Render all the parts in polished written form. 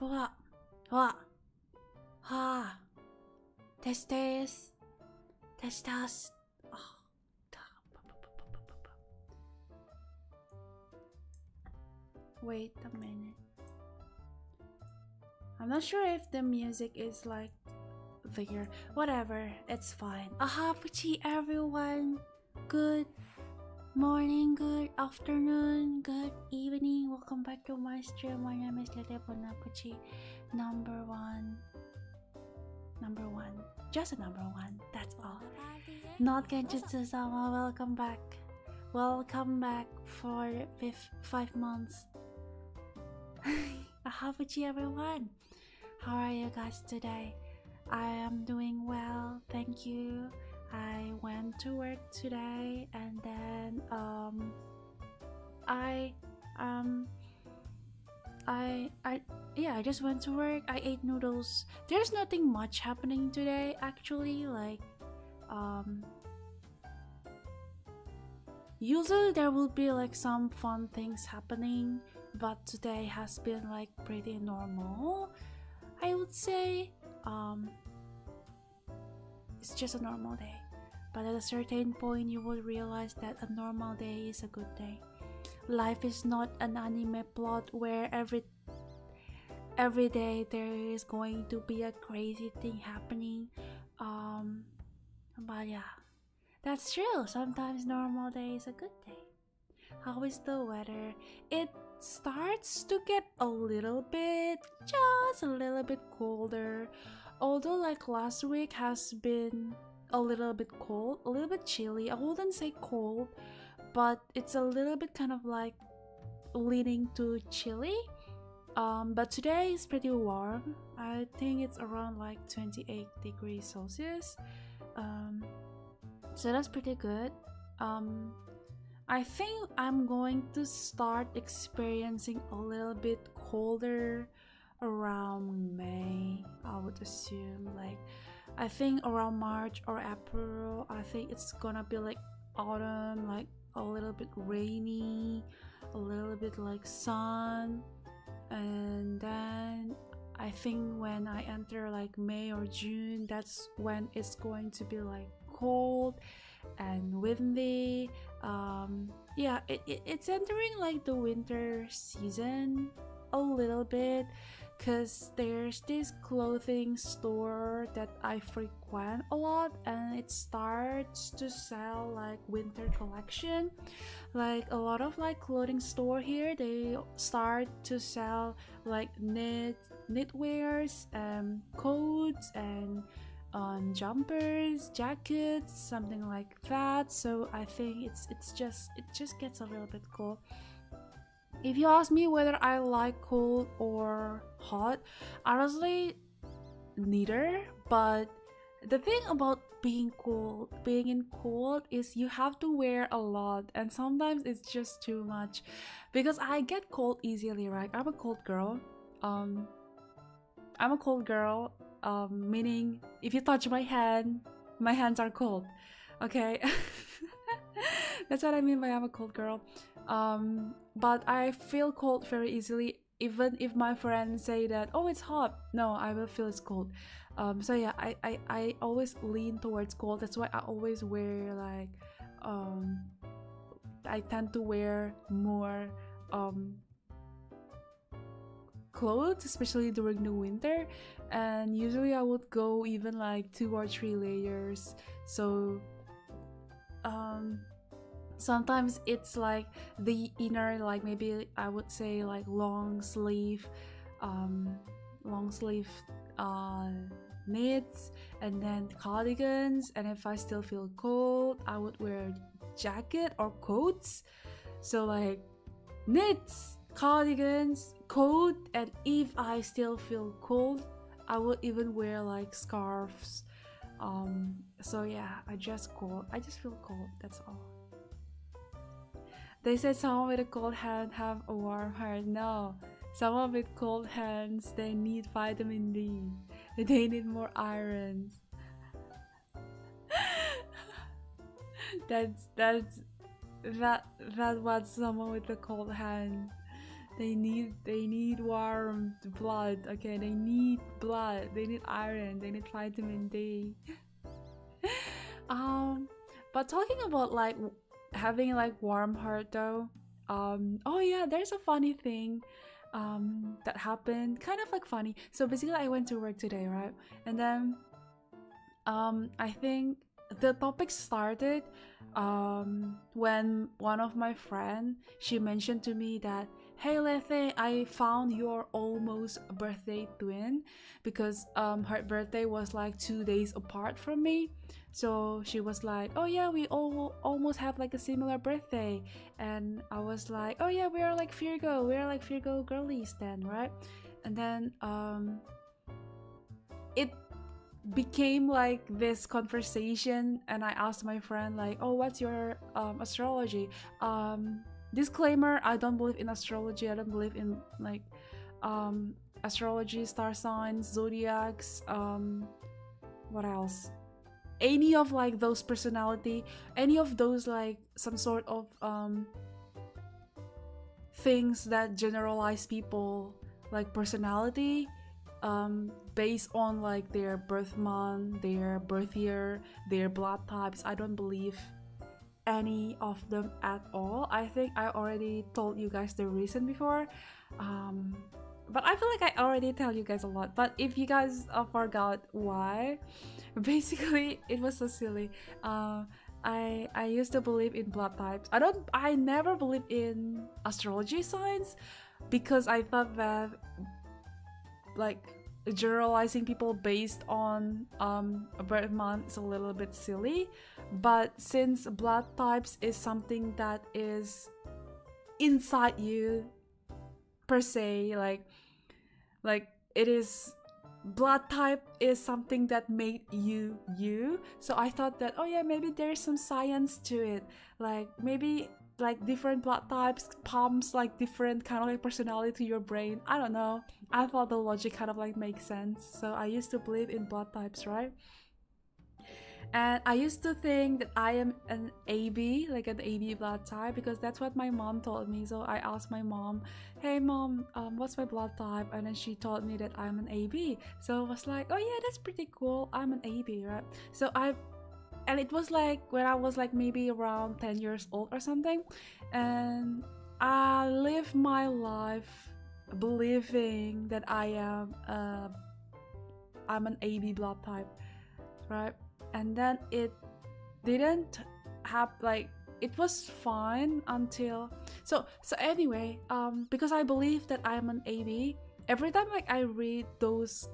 What? What? Ha. Test test. Test test. Oh. Wait a minute. I'm not sure if the music is like there. Whatever, it's fine. Ohapuchi everyone. Good morning, good afternoon, good evening. Welcome back to my stream. My name is Ohapuchi. Number one. Just a number one. That's all. Not Genjutsu-sama. Welcome back. Welcome back for 5 months. Ohapuchi everyone. How are you guys today? I am doing well, thank you. I went to work today and then I just went to work. I ate noodles. There's nothing much happening today actually, like usually there will be like some fun things happening, but today has been like pretty normal, I would say. It's just a normal day, but at a certain point you will realize that a normal day is a good day. Life is not an anime plot where every day there is going to be a crazy thing happening. But yeah, that's true. Sometimes normal day is a good day. How is the weather? It starts to get just a little bit colder. Although like last week has been a little bit cold, a little bit chilly. I wouldn't say cold, but it's a little bit kind of like leaning to chilly. But today is pretty warm. I think it's around like 28 degrees Celsius. So that's pretty good. I think I'm going to start experiencing a little bit colder around May, I would assume. Like I think around March or April, I think it's gonna be like autumn, like a little bit rainy, a little bit like sun. And then I think when I enter like May or June, that's when it's going to be like cold and windy. Yeah, it's entering like the winter season a little bit, because there's this clothing store that I frequent a lot and it starts to sell like winter collection. Like a lot of like clothing store here, they start to sell like knitwears, coats and jumpers, jackets, something like that. So I think it just gets a little bit cool. If you ask me whether I like cold or hot, honestly, neither. But the thing about being in cold is you have to wear a lot, and sometimes it's just too much. Because I get cold easily, right? I'm a cold girl. Meaning if you touch my hand, my hands are cold. Okay. That's what I mean by I'm a cold girl. But I feel cold very easily, even if my friends say that, oh, it's hot. No, I will feel it's cold. So yeah, I always lean towards cold. That's why I always wear like I tend to wear more clothes, especially during the winter. And usually I would go even like 2 or 3 layers. So sometimes it's like the inner, like maybe I would say like long sleeve knits, and then cardigans. And if I still feel cold, I would wear jacket or coats. So like knits, cardigans, coat, and if I still feel cold, I would even wear like scarves. So yeah, I just feel cold, that's all. They said someone with a cold hand have a warm heart. No, someone with cold hands, they need vitamin D. They need more iron. That's what someone with a cold hand They need warm blood. Okay, they need blood. They need iron. They need vitamin D. um, but talking about like having like warm heart though. Oh yeah, there's a funny thing that happened, kind of like funny. So basically I went to work today, right? And then I think the topic started when one of my friend, she mentioned to me that, hey Lethe, I found your almost birthday twin, because her birthday was like 2 days apart from me. So she was like, oh yeah, we all almost have like a similar birthday. And I was like, oh yeah, we're like Virgo girlies then, right? And then it became like this conversation, and I asked my friend like, oh, what's your astrology? Disclaimer, I don't believe in astrology. I don't believe in like astrology, star signs, zodiacs, what else, any of like those personality, any of those like some sort of things that generalize people like personality based on like their birth month, their birth year, their blood types. I don't believe any of them at all. I think I already told you guys the reason before, but I feel like I already tell you guys a lot. But if you guys forgot why, basically it was so silly. I used to believe in blood types. I never believed in astrology signs, because I thought that like generalizing people based on a birth month is a little bit silly. But since blood types is something that is inside you per se, like it is, blood type is something that made you you. So I thought that, oh yeah, maybe there's some science to it, like maybe like different blood types pumps like different kind of like personality to your brain. I don't know, I thought the logic kind of like makes sense. So I used to believe in blood types, right? And I used to think that I am an AB, like an AB blood type, because that's what my mom told me. So I asked my mom, hey mom, what's my blood type? And then she told me that I'm an AB. So I was like, oh yeah, that's pretty cool, I'm an AB, right? And it was like when I was like maybe around 10 years old or something. And I lived my life believing that I'm an AB blood type, right? And then it didn't have like, it was fine until so anyway, because I believe that I'm an AB, every time like I read those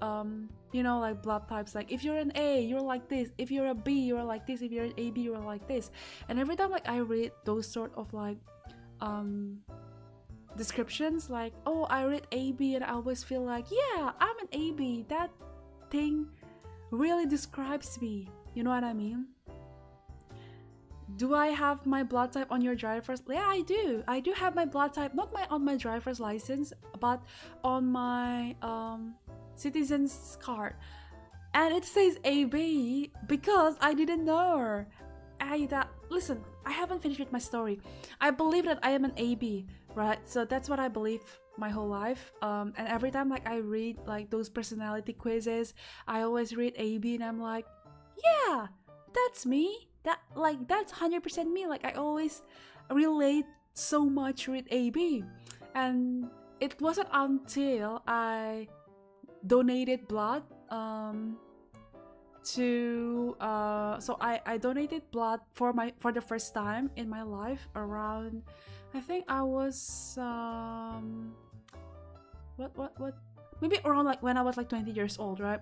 you know, like blood types, like if you're an A you're like this, if you're a B you're like this, if you're an AB you're like this. And every time like I read those sort of like descriptions, like, oh, I read AB, and I always feel like, yeah, I'm an AB, that thing really describes me. You know what I mean? Do I have my blood type on your driver's? Yeah, I do. I do have my blood type, not on my driver's license, but on my citizen's card, and it says AB because I didn't know. Listen, I haven't finished with my story. I believe that I am an AB, right? So that's what I believe my whole life. And every time like I read like those personality quizzes, I always read AB, and I'm like, yeah, that's me. That's 100% me. Like I always relate so much with AB. And it wasn't until I donated blood so I donated blood for the first time in my life around, I think I was what maybe around like when I was like 20 years old, right?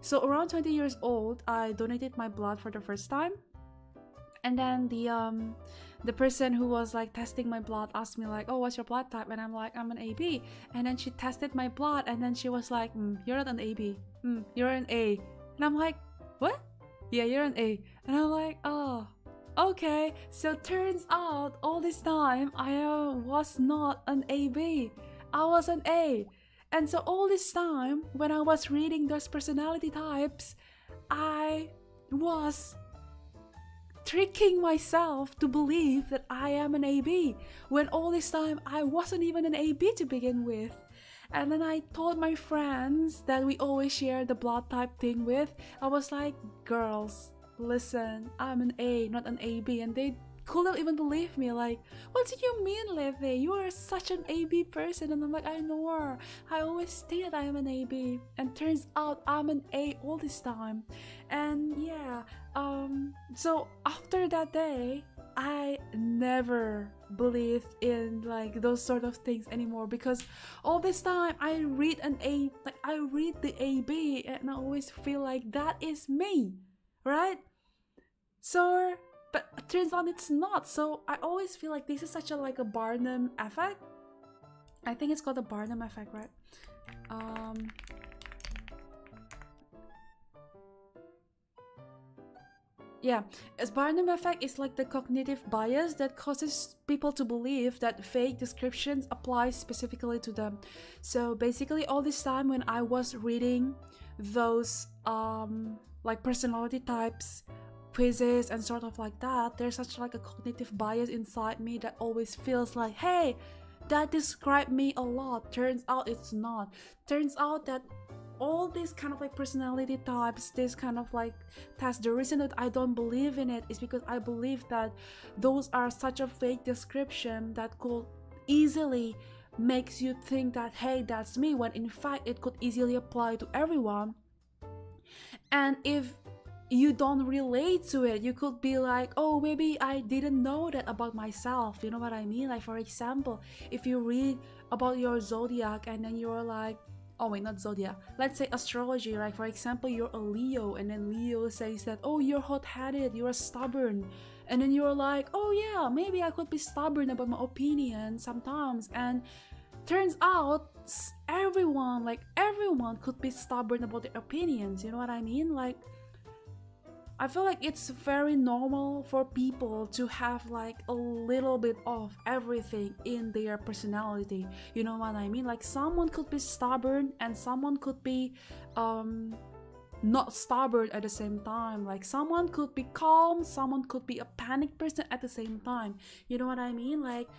So around 20 years old I donated my blood for the first time. And then the person who was like testing my blood asked me like, oh, what's your blood type? And I'm like, I'm an AB. And then she tested my blood, and then she was like, you're not an AB, you're an A. And I'm like, what? Yeah, you're an A. And I'm like, oh, okay. So turns out all this time I was not an AB, I was an A. And so all this time when I was reading those personality types, I was tricking myself to believe that I am an AB when all this time I wasn't even an AB to begin with. And then I told my friends that we always share the blood type thing with. I was like, girls, listen, I'm an A, not an AB. And they couldn't even believe me. Like, what do you mean, Leve? You are such an AB person. And I'm like, I know. I always think that I am an AB. And turns out I'm an A all this time. And yeah, so after that day, I never believed in like those sort of things anymore, because all this time I read I read the AB and I always feel like that is me, right? So, but it turns out it's not. So I always feel like this is such a like a Barnum effect. I think it's called the Barnum effect, right? Yeah, as Barnum effect is like the cognitive bias that causes people to believe that fake descriptions apply specifically to them. So basically all this time when I was reading those like personality types quizzes and sort of like that, there's such like a cognitive bias inside me that always feels like, hey, that described me a lot. Turns out it's not. Turns out that all these kind of like personality types, this kind of like tests, the reason that I don't believe in it is because I believe that those are such a fake description that could easily makes you think that, hey, that's me, when in fact it could easily apply to everyone. And if you don't relate to it, you could be like, oh, maybe I didn't know that about myself, you know what I mean? Like, for example, if you read about your zodiac and then you're like, oh wait, not zodiac, let's say astrology, right? For example, you're a Leo, and then Leo says that, oh, you're hot-headed, you're stubborn, and then you're like, oh yeah, maybe I could be stubborn about my opinion sometimes. And turns out everyone could be stubborn about their opinions, you know what I mean? Like, I feel like it's very normal for people to have like a little bit of everything in their personality. You know what I mean? Like, someone could be stubborn and someone could be not stubborn at the same time. Like, someone could be calm, someone could be a panic person at the same time. You know what I mean? Like,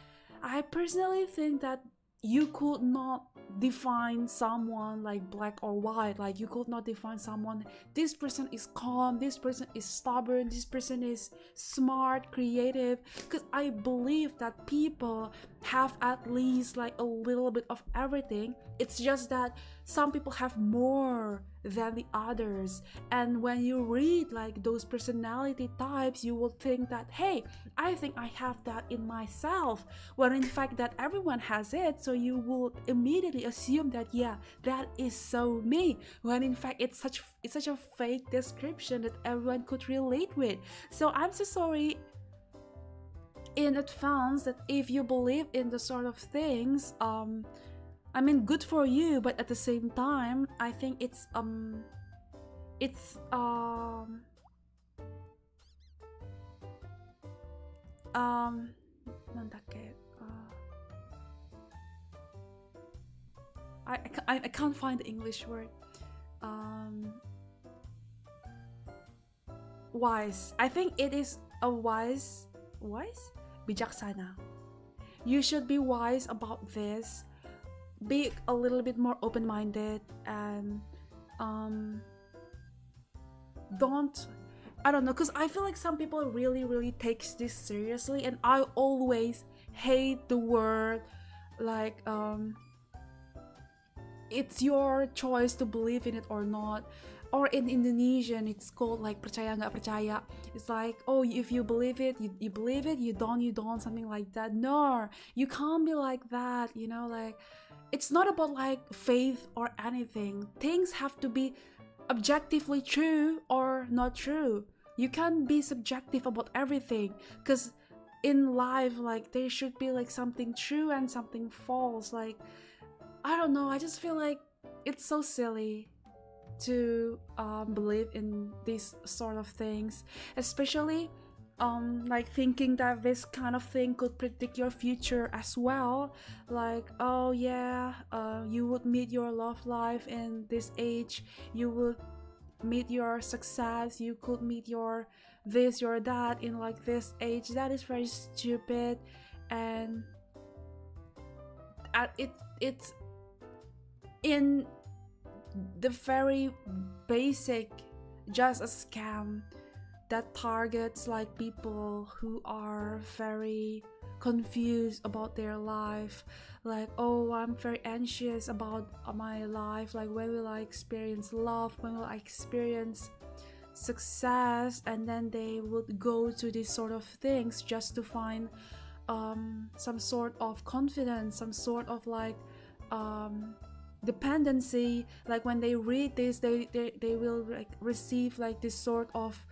I personally think that you could not define someone like black or white. Like, you could not define someone, this person is calm, this person is stubborn, this person is smart, creative, because I believe that people have at least like a little bit of everything. It's just that some people have more than the others, and when you read like those personality types, you will think that, hey, I think I have that in myself, when in fact that everyone has it. So you will immediately assume that, yeah, that is so me, when in fact it's such a fake description that everyone could relate with. So I'm so sorry in advance that if you believe in the sort of things, I mean, good for you, but at the same time, I think it's I can't find the English word. Wise. I think it is a wise, bijaksana. You should be wise about this. Be a little bit more open-minded, and I don't know, because I feel like some people really takes this seriously, and I always hate the word like it's your choice to believe in it or not. Or in Indonesian, it's called like percaya nggak percaya. It's like, oh, if you believe it, you believe it. You don't, something like that. No, you can't be like that. You know, like, it's not about like faith or anything. Things have to be objectively true or not true. You can't be subjective about everything, because in life, like, there should be like something true and something false. Like, I don't know, I just feel like it's so silly to believe in these sort of things, especially like thinking that this kind of thing could predict your future as well. Like, oh yeah, you would meet your love life in this age, you would meet your success, you could meet your this, your that in like this age. That is very stupid, and it's in the very basic, just a scam that targets like people who are very confused about their life, like, oh, I'm very anxious about my life, like when will I experience love, when will I experience success, and then they would go to these sort of things just to find some sort of confidence, some sort of like dependency. Like when they read this, they will like receive like this sort of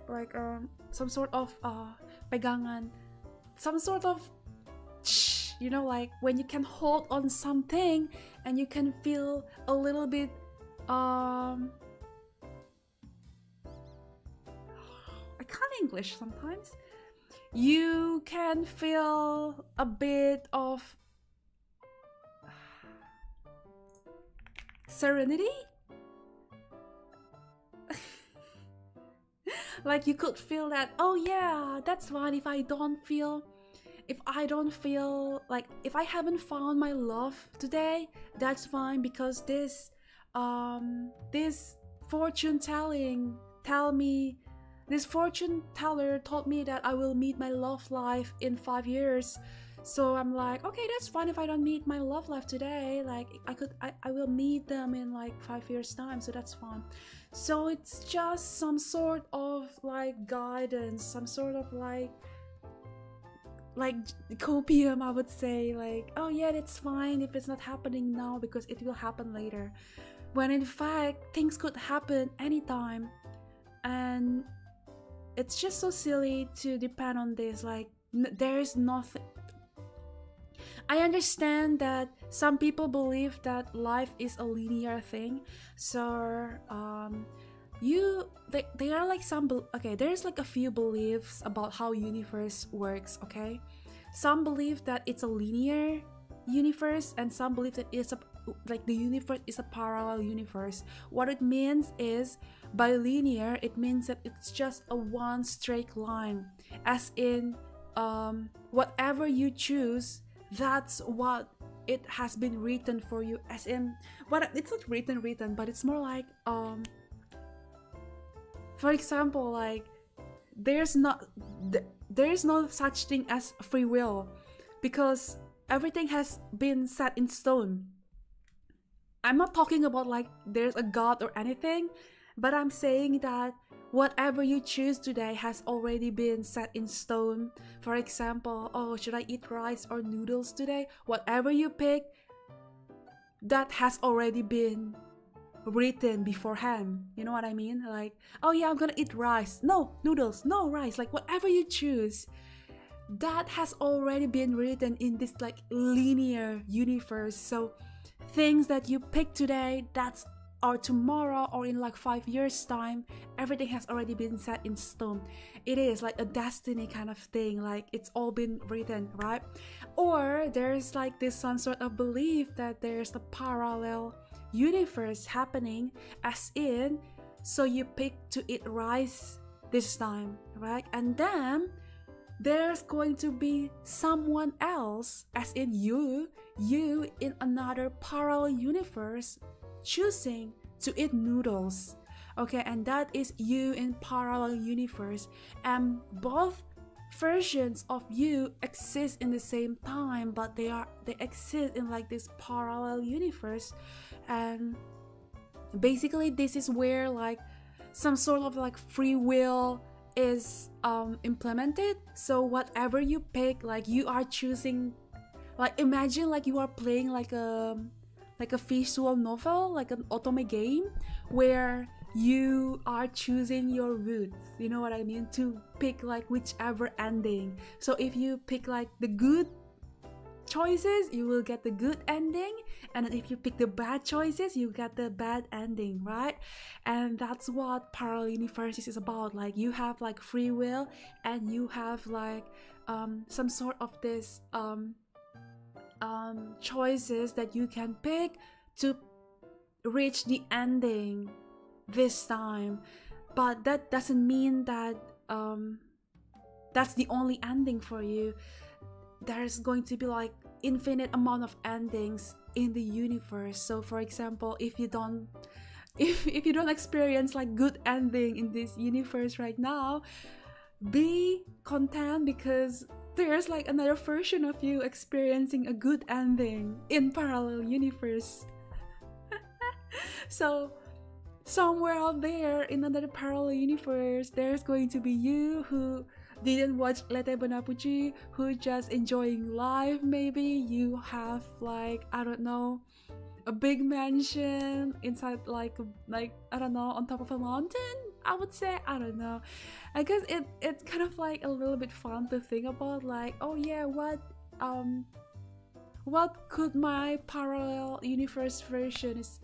like some sort of pegangan, some sort of you know, like when you can hold on something and you can feel a little bit I can't English sometimes. You can feel a bit of serenity. Like you could feel that, oh yeah, that's fine if I don't feel like, if I haven't found my love today, that's fine, because this fortune teller told me that I will meet my love life in 5 years. So I'm like, okay, that's fine if I don't meet my love life today. Like I will meet them in like 5 years time, so that's fine. So it's just some sort of like guidance, some sort of like copium, I would say, like, oh yeah, that's fine if it's not happening now because it will happen later, when in fact things could happen anytime. And it's just so silly to depend on this. Like there is nothing. I understand that some people believe that life is a linear thing, so there are like there's like a few beliefs about how universe works. Okay, some believe that it's a linear universe, and some believe that it's the universe is a parallel universe. What it means is, by linear, it means that it's just a one straight line, as in whatever you choose, that's what it has been written for you. As in, what it's not written, but it's more like for example, like there's no such thing as free will, because everything has been set in stone. I'm not talking about like there's a god or anything, but I'm saying that whatever you choose today has already been set in stone. For example, oh, should I eat rice or noodles today? Whatever you pick, that has already been written beforehand. You know what I mean? Like, oh yeah, I'm gonna eat rice. No, noodles. No, rice. Like whatever you choose, that has already been written in this like linear universe. So things that you pick today, or tomorrow, or in like 5 years time, everything has already been set in stone. It is like a destiny kind of thing, like it's all been written, right? Or there's like this some sort of belief that there's a parallel universe happening, as in, so you pick to eat rice this time, right? And then there's going to be someone else, as in you in another parallel universe, choosing to eat noodles. Okay, and that is you in parallel universe, and both versions of you exist in the same time, but they exist in like this parallel universe. And basically this is where like some sort of like free will is implemented. So whatever you pick, like you are choosing, like imagine like you are playing like a visual novel, like an otome game, where you are choosing your routes, you know what I mean, to pick like whichever ending. So if you pick like the good choices, you will get the good ending, and if you pick the bad choices, you get the bad ending, right? And that's what parallel universes is about. Like you have like free will, and you have like some sort of this choices that you can pick to reach the ending this time, but that doesn't mean that that's the only ending for you. There's going to be like infinite amount of endings in the universe. So for example, if you don't if you don't experience like good ending in this universe right now, be content, because there's like another version of you experiencing a good ending in parallel universe. So somewhere out there in another parallel universe, there's going to be you who didn't watch Ohapuchi, who just enjoying life. Maybe you have like, I don't know, a big mansion inside like I don't know, on top of a mountain, I would say. I don't know. I guess it's kind of like a little bit fun to think about, like, oh yeah, what could my parallel universe version is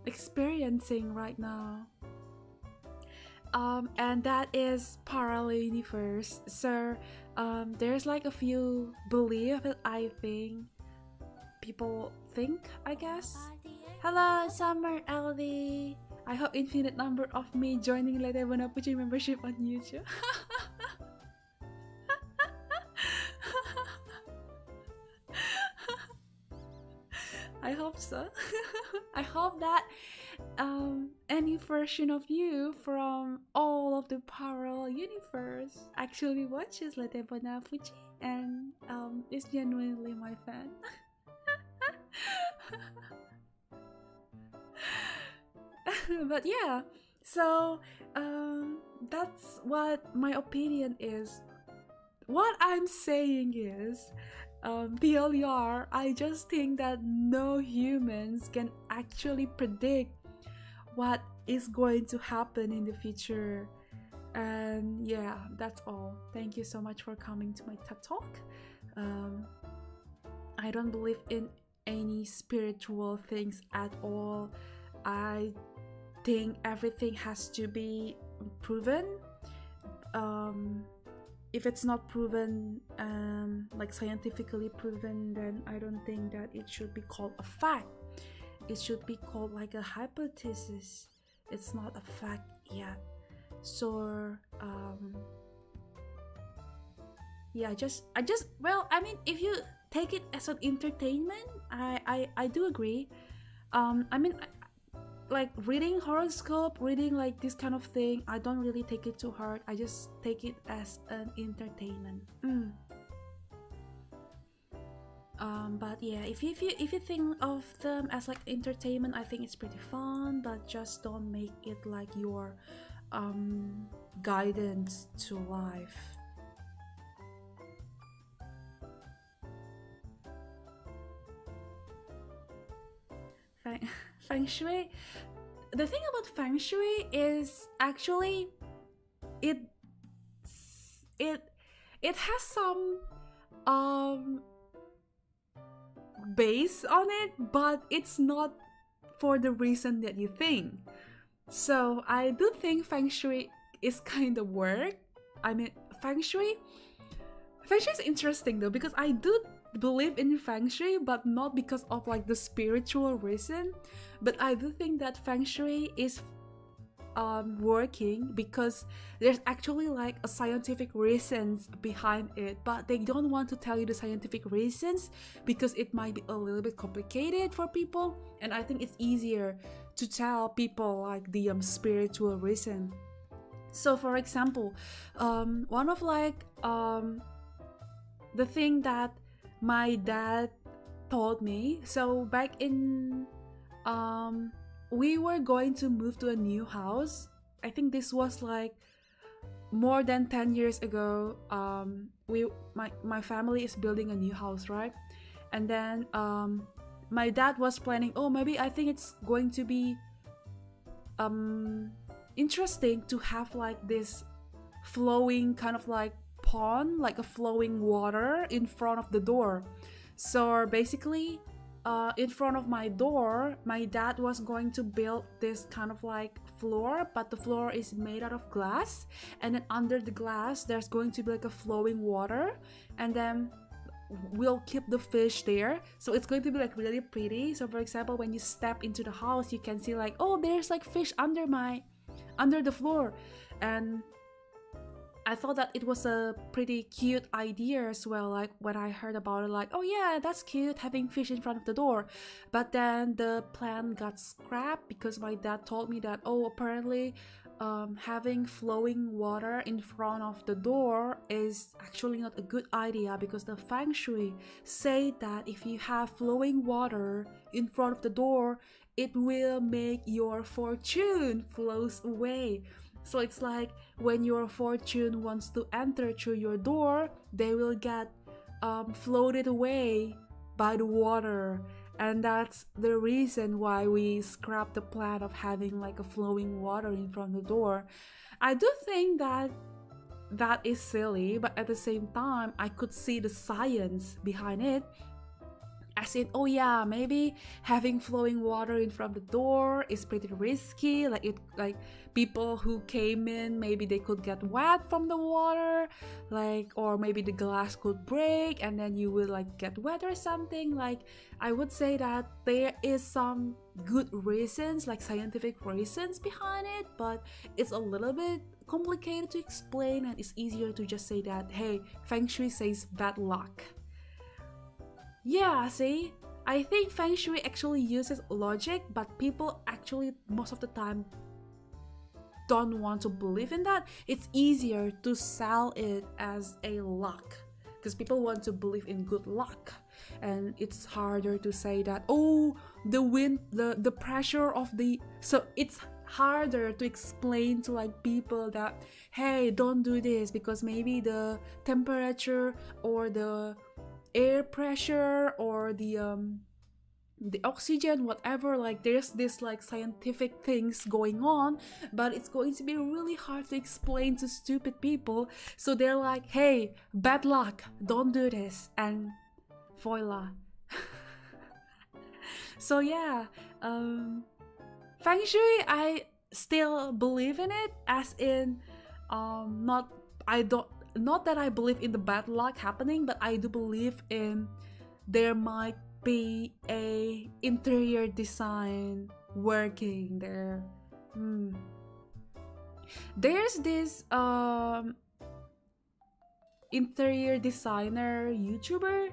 experiencing right now. And that is parallel universe. So there's like a few beliefs that I think people think, I guess. Hello, Summer LD. I hope infinite number of me joining later Ohapuchi membership on YouTube. I hope so. I hope that any version of you from all of the parallel universe actually watches Latte Ohapuchi and is genuinely my fan. But yeah, so that's what my opinion is. What I'm saying is, TLDR, I just think that no humans can actually predict what is going to happen in the future. And yeah, that's all. Thank you so much for coming to my TED Talk. I don't believe in any spiritual things at all. I think everything has to be proven. If it's not proven, like scientifically proven, then I don't think that it should be called a fact. It should be called like a hypothesis. It's not a fact yet. So yeah, well, I mean, if you take it as an entertainment, I do agree. I mean, like reading horoscope, reading like this kind of thing, I don't really take it to heart. I just take it as an entertainment. But yeah, if you think of them as like entertainment, I think it's pretty fun, but just don't make it like your guidance to life. Feng Shui. The thing about Feng Shui is actually it has some base on it, but it's not for the reason that you think. So I do think Feng Shui is kind of work. I mean, Feng Shui is interesting though, because I do believe in Feng Shui, but not because of like the spiritual reason, but I do think that Feng Shui is working because there's actually like a scientific reasons behind it, but they don't want to tell you the scientific reasons because it might be a little bit complicated for people, and I think it's easier to tell people like the spiritual reason. So for example, one of like the thing that my dad told me, so back in we were going to move to a new house. I think this was like more than 10 years ago. My family is building a new house, right? And then my dad was planning, oh, maybe I think it's going to be interesting to have like this flowing kind of like pond, like a flowing water in front of the door. So basically in front of my door, my dad was going to build this kind of like floor, but the floor is made out of glass, and then under the glass there's going to be like a flowing water, and then will keep the fish there, so it's going to be like really pretty. So for example, when you step into the house, you can see like, oh, there's like fish under the floor. And I thought that it was a pretty cute idea as well. Like when I heard about it, like, oh yeah, that's cute having fish in front of the door. But then the plan got scrapped because my dad told me that, oh, apparently having flowing water in front of the door is actually not a good idea, because the Feng Shui say that if you have flowing water in front of the door, it will make your fortune flows away. So it's like when your fortune wants to enter through your door, they will get floated away by the water. And that's the reason why we scrap the plan of having like a flowing water in front of the door. I do think that that is silly, but at the same time, I could see the science behind it. As in, oh yeah, maybe having flowing water in front of the door is pretty risky. Like people who came in, maybe they could get wet from the water, like, or maybe the glass could break and then you will like get wet or something. Like, I would say that there is some good reasons, like scientific reasons behind it, but it's a little bit complicated to explain, and it's easier to just say that, hey, Feng Shui says bad luck. Yeah, see? I think Feng Shui actually uses logic, but people actually most of the time don't want to believe in that. It's easier to sell it as a luck, because people want to believe in good luck. And it's harder to say that, oh, the wind, the pressure of the... So it's harder to explain to like people that, hey, don't do this because maybe the temperature or the air pressure or the oxygen, whatever, like there's this like scientific things going on, but it's going to be really hard to explain to stupid people. So they're like, hey, bad luck, don't do this, and voila. So yeah, Feng Shui, I still believe in it, as in not that I believe in the bad luck happening, but I do believe in there might be a interior design working there. There's this interior designer YouTuber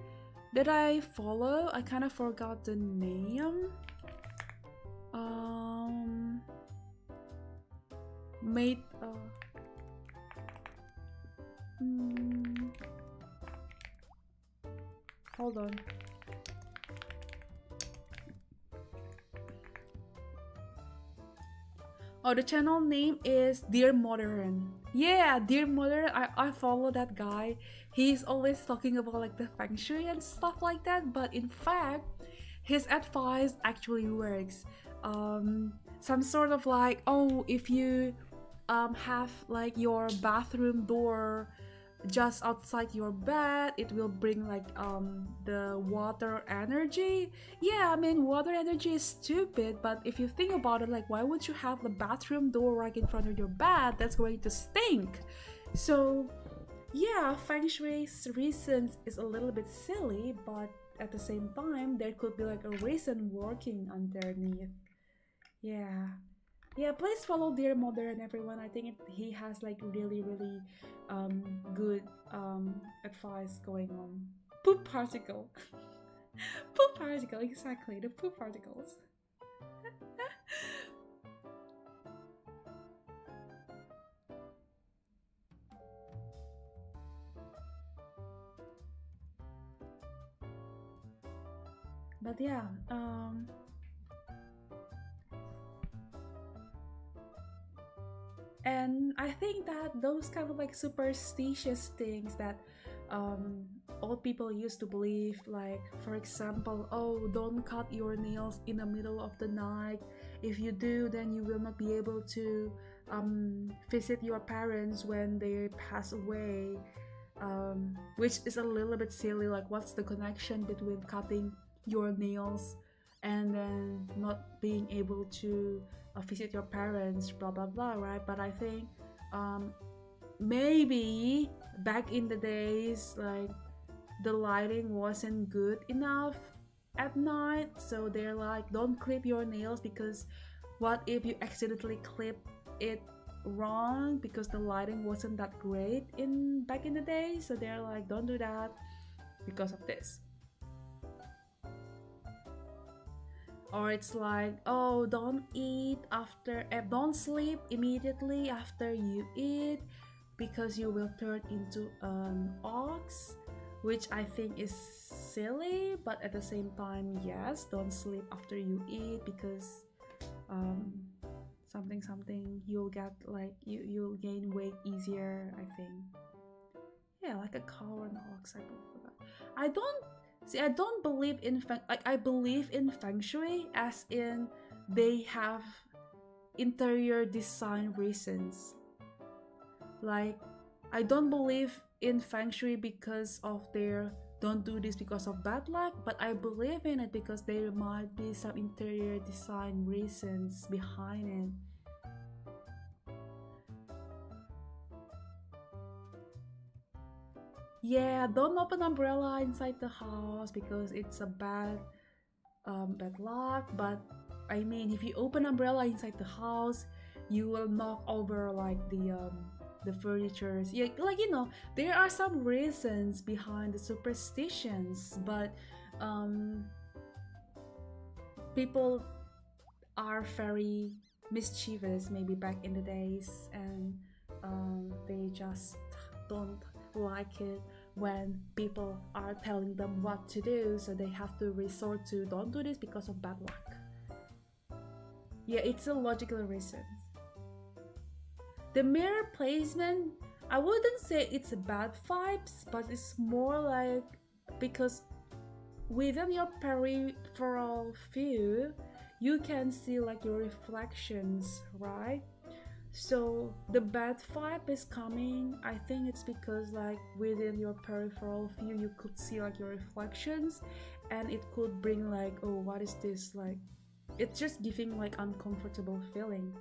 that I follow. I kind of forgot the name. Made hold on. Oh, the channel name is Dear Modern. Yeah, Dear Modern. I follow that guy. He's always talking about like the Feng Shui and stuff like that, but in fact, his advice actually works. Some sort of like, oh, if you have like your bathroom door just outside your bed, it will bring like the water energy. Yeah, I mean, water energy is stupid, but if you think about it, like, why would you have the bathroom door right in front of your bed? That's going to stink. So yeah, Feng Shui's reasons is a little bit silly, but at the same time there could be like a reason working underneath. Yeah, please follow Dear Modern, everyone. I think he has like really good advice going on. Poop particle. Poop particle, exactly, the poop particles. But yeah, and I think that those kind of like superstitious things that old people used to believe, like for example, oh, don't cut your nails in the middle of the night. If you do, then you will not be able to visit your parents when they pass away, which is a little bit silly. Like, what's the connection between cutting your nails and then not being able to visit your parents, blah blah blah, right? But I think maybe back in the days, like the lighting wasn't good enough at night, so they're like, don't clip your nails because what if you accidentally clip it wrong because the lighting wasn't that great in back in the day. So they're like, don't do that because of this. Or it's like, oh, don't sleep immediately after you eat because you will turn into an ox, which I think is silly, but at the same time, yes, don't sleep after you eat because something you'll get like you'll gain weight easier, I think. Yeah, like a cow or an ox, I believe that. I don't believe in I believe in Feng Shui as in they have interior design reasons. Like, I don't believe in Feng Shui because of their don't do this because of bad luck, but I believe in it because there might be some interior design reasons behind it. Yeah, don't open umbrella inside the house because it's a bad luck. But I mean, if you open umbrella inside the house, you will knock over like the furnitures. Yeah, like, there are some reasons behind the superstitions, but people are very mischievous maybe back in the days, and they just don't like it when people are telling them what to do, so they have to resort to don't do this because of bad luck. Yeah, it's a logical reason. The mirror placement, I wouldn't say it's a bad vibes, but it's more like because within your peripheral view you can see like your reflections, right? So the bad vibe is coming. I think it's because like within your peripheral view you could see like your reflections, and it could bring like, oh, what is this, like it's just giving like uncomfortable feeling.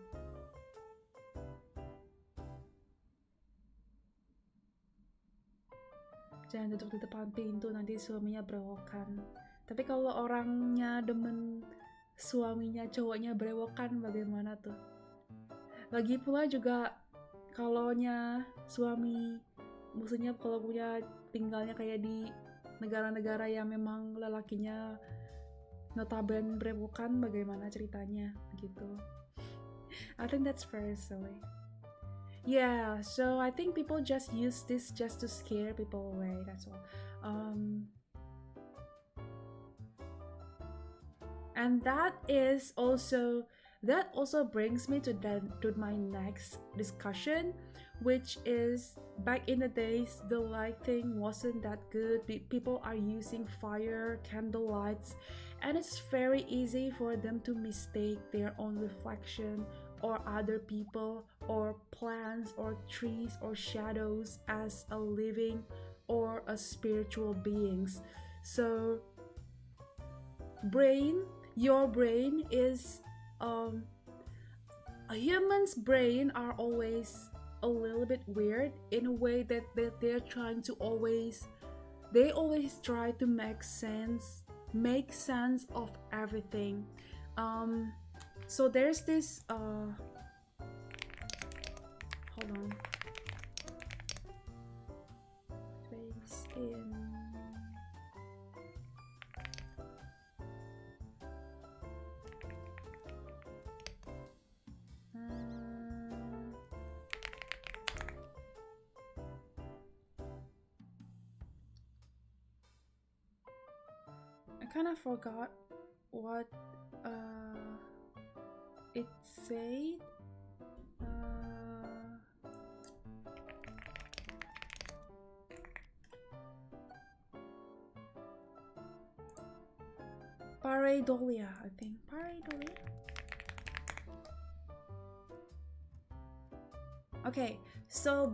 Jangan duduk di depan pintu, nanti suaminya brewokan. Tapi kalau orangnya demen suaminya cowoknya brewokan, bagaimana tuh? Lagi pula juga kalaunya suami, maksudnya kalau punya tinggalnya kayak di negara-negara yang memang lelakinya notaben brewokan, bagaimana ceritanya gitu. I think that's very silly. Yeah, so I think people just use this just to scare people away, that's all. And that also brings me to my next discussion, which is back in the days the lighting wasn't that good. People are using fire, candle lights, and it's very easy for them to mistake their own reflection or other people or plants or trees or shadows as a living or a spiritual beings. So your brain is a human's brain are always a little bit weird in a way that they're trying to always try to make sense of everything. So there's this hold on, face in I kind of forgot what it said. Pareidolia, I think. Pareidolia. Okay, so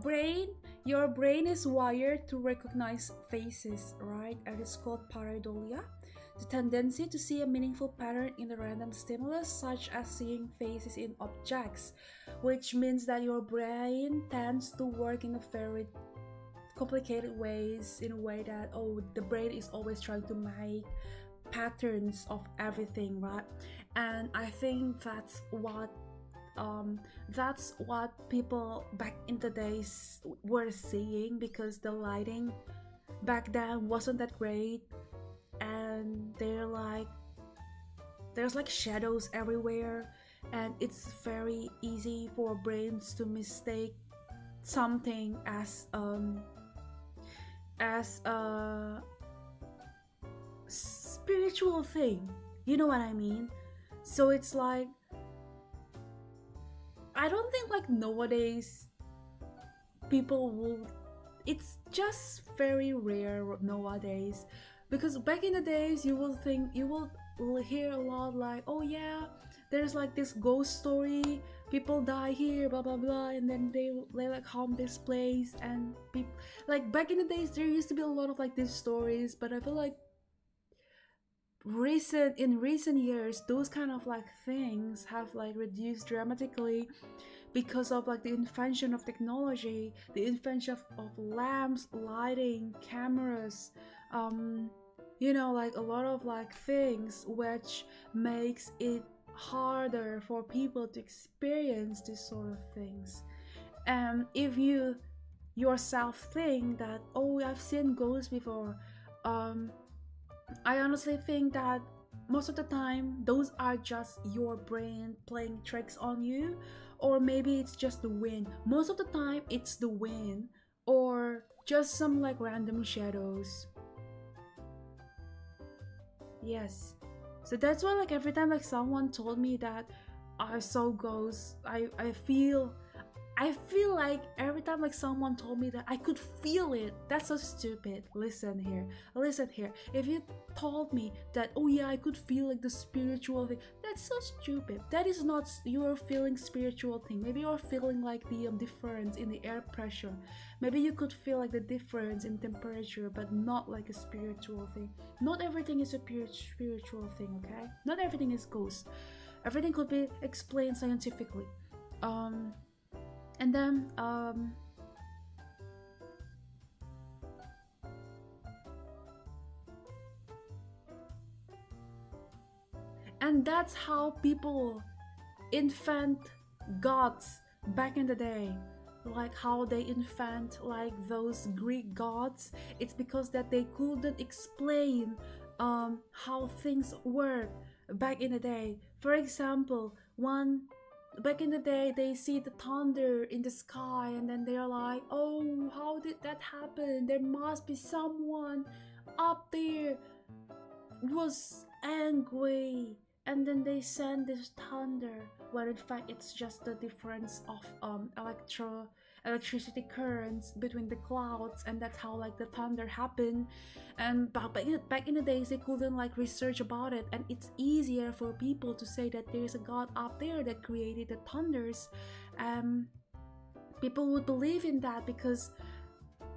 your brain is wired to recognize faces, right? And it's called pareidolia. The tendency to see a meaningful pattern in a random stimulus, such as seeing faces in objects, which means that your brain tends to work in a very complicated ways, in a way that, oh, the brain is always trying to make patterns of everything, right? And I think that's what people back in the days were seeing, because the lighting back then wasn't that great, and there's like shadows everywhere, and it's very easy for brains to mistake something as a spiritual thing. You know what I mean? So it's like, I don't think like nowadays people will, it's just very rare nowadays, because back in the days you will think, you will hear a lot like, oh yeah, there's like this ghost story, people die here, blah blah blah, and then they like haunt this place, and people, like back in the days there used to be a lot of like these stories. But I feel like in recent years those kind of like things have like reduced dramatically, because of like the invention of technology, the invention of lamps, lighting, cameras, you know, like a lot of like things which makes it harder for people to experience these sort of things. And if you yourself think that, oh, I've seen ghosts before, um I honestly think that most of the time those are just your brain playing tricks on you, or maybe it's just the wind. Most of the time it's the wind, or just some like random shadows. Yes. So that's why like every time like someone told me that I saw ghosts, I feel like every time like someone told me that I could feel it. That's so stupid. Listen here. Listen here. If you told me that, oh yeah, I could feel like the spiritual thing, that's so stupid. That is not your feeling spiritual thing. Maybe you're feeling like the difference in the air pressure. Maybe you could feel like the difference in temperature, but not like a spiritual thing. Not everything is a pure spiritual thing, okay? Not everything is ghost. Everything could be explained scientifically. And then and that's how people invent gods back in the day, like how they invent like those Greek gods. It's because that they couldn't explain how things work back in the day. For example, one back in the day they see the thunder in the sky, and then they're like, oh, how did that happen? There must be someone up there was angry, and then they send this thunder, when in fact it's just the difference of electricity currents between the clouds, and that's how like the thunder happened. And back in the days they couldn't like research about it, and it's easier for people to say that there's a god up there that created the thunders. People would believe in that, because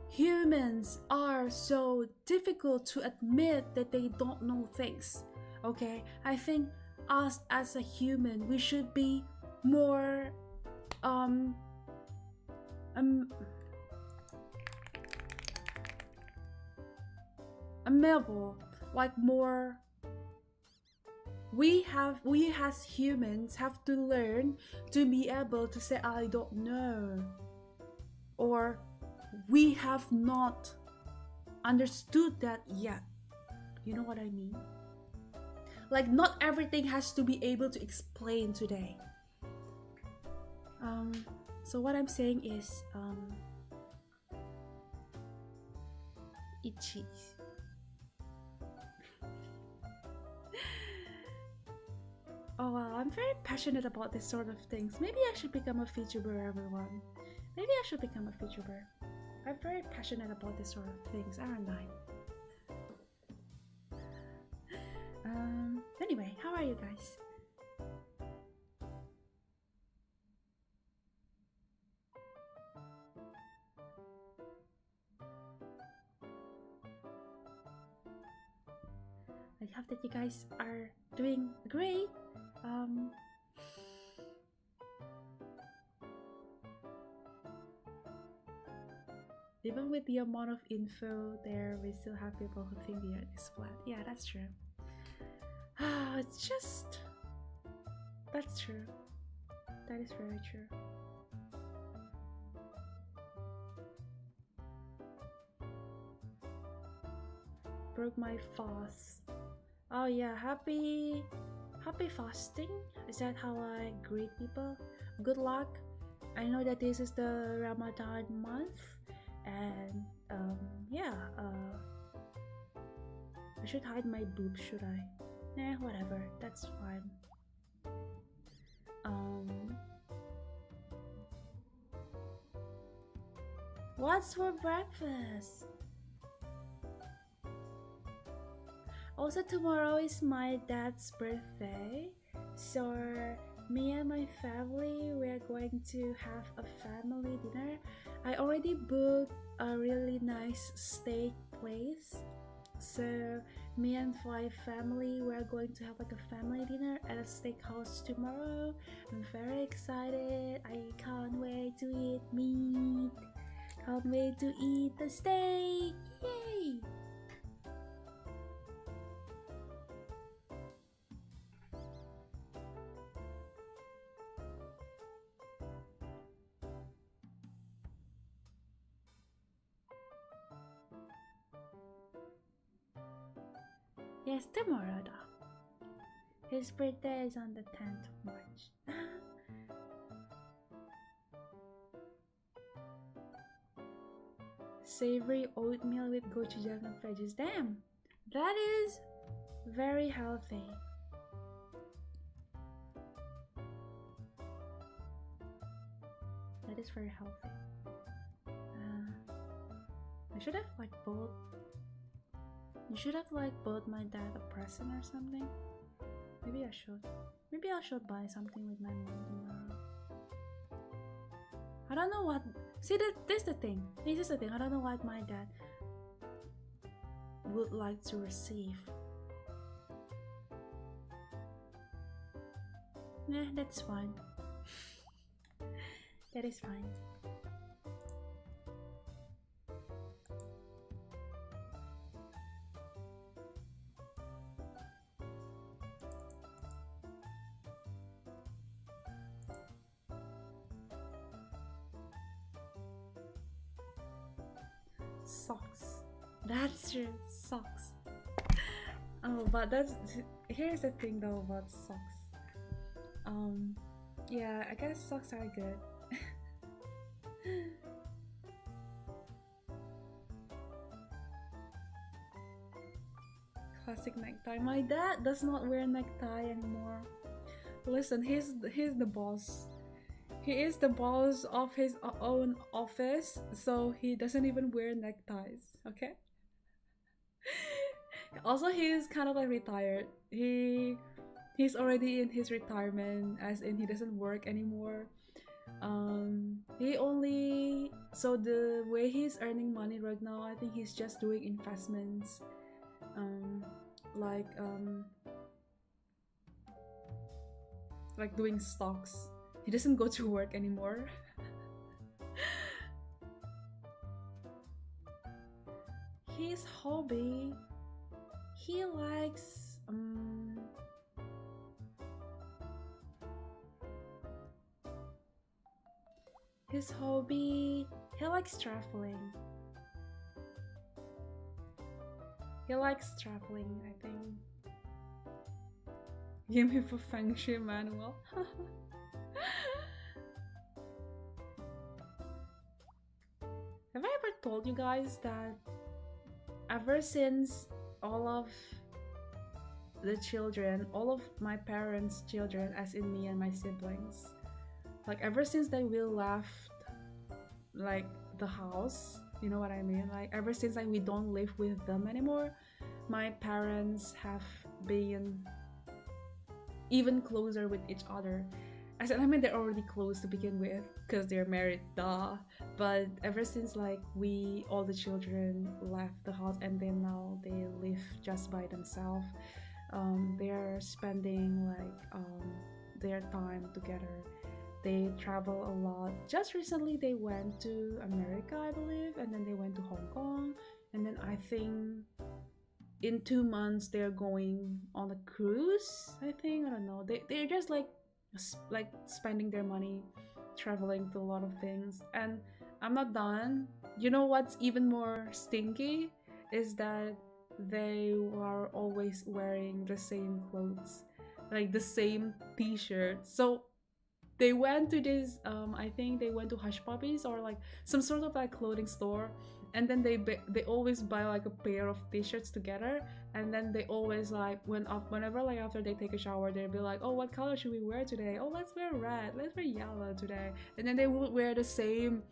humans are so difficult to admit that they don't know things. Okay, I think us as a human, we should be more um amiable, like more, we as humans have to learn to be able to say I don't know, or we have not understood that yet. You know what I mean? Like not everything has to be able to explain today. So what I'm saying is eat cheese. Oh well, I'm very passionate about this sort of things. Maybe I should become a VTuber, everyone. Maybe I should become a VTuber. I'm very passionate about this sort of things, aren't I? Anyway, how are you guys? I hope that you guys are doing great. Even with the amount of info there, we still have people who think the earth is flat. Yeah, that's true. It's just... That's true. That is very true. Broke my fast. Oh yeah, happy fasting. Is that how I greet people? Good luck. I know that this is the Ramadan month, and yeah, I should hide my boobs, should I? Nah, whatever, that's fine. What's for breakfast? Also, tomorrow is my dad's birthday, so me and my family, we're going to have a family dinner. I already booked a really nice steak place, so me and my family, we're going to have like a family dinner at a steakhouse tomorrow. I'm very excited. I can't wait to eat meat. Can't wait to eat the steak. Yay! Yes, tomorrow though. His birthday is on the 10th of March. Savory oatmeal with gochujang and veggies. Damn, that is very healthy. That is very healthy. I should have like bought. You should have like bought my dad a present or something. Maybe I should. Maybe I should buy something with my mom tomorrow. I don't know what. See, this is the thing. This is the thing. I don't know what my dad would like to receive. Nah, that's fine. That is fine. Socks. That's true. Socks. Oh, but here's the thing though about socks. Yeah, I guess socks are good. Classic necktie. My dad does not wear necktie anymore. Listen, he's the boss. He is the boss of his own office, so he doesn't even wear neckties, okay? Also, he is kind of like retired. He's already in his retirement, as in he doesn't work anymore. So the way he's earning money right now, I think he's just doing investments. Like doing stocks. He doesn't go to work anymore. His hobby, he likes he likes traveling. He likes traveling, I think. Give me for Feng Shui manual. Have I ever told you guys that ever since all of my parents' children, as in me and my siblings, like ever since they will left like the house, you know what I mean? Like ever since we don't live with them anymore, my parents have been even closer with each other. I mean they're already close to begin with because they're married, duh. But ever since all the children left the house and then now they live just by themselves, they're spending their time together. They travel a lot. Just recently, they went to America, I believe, and then they went to Hong Kong. And then I think in 2 months they're going on a cruise. I think, I don't know. They're just like spending their money, traveling to a lot of things. And I'm not done. You know what's even more stinky is that they are always wearing the same clothes, like the same t-shirt. So they went to this I think they went to Hush Puppies or like some sort of like clothing store, and then they always buy like a pair of t-shirts together, and then they always like whenever like after they take a shower they'll be like, oh, what color should we wear today? Oh, let's wear red, let's wear yellow today. And then they would wear the same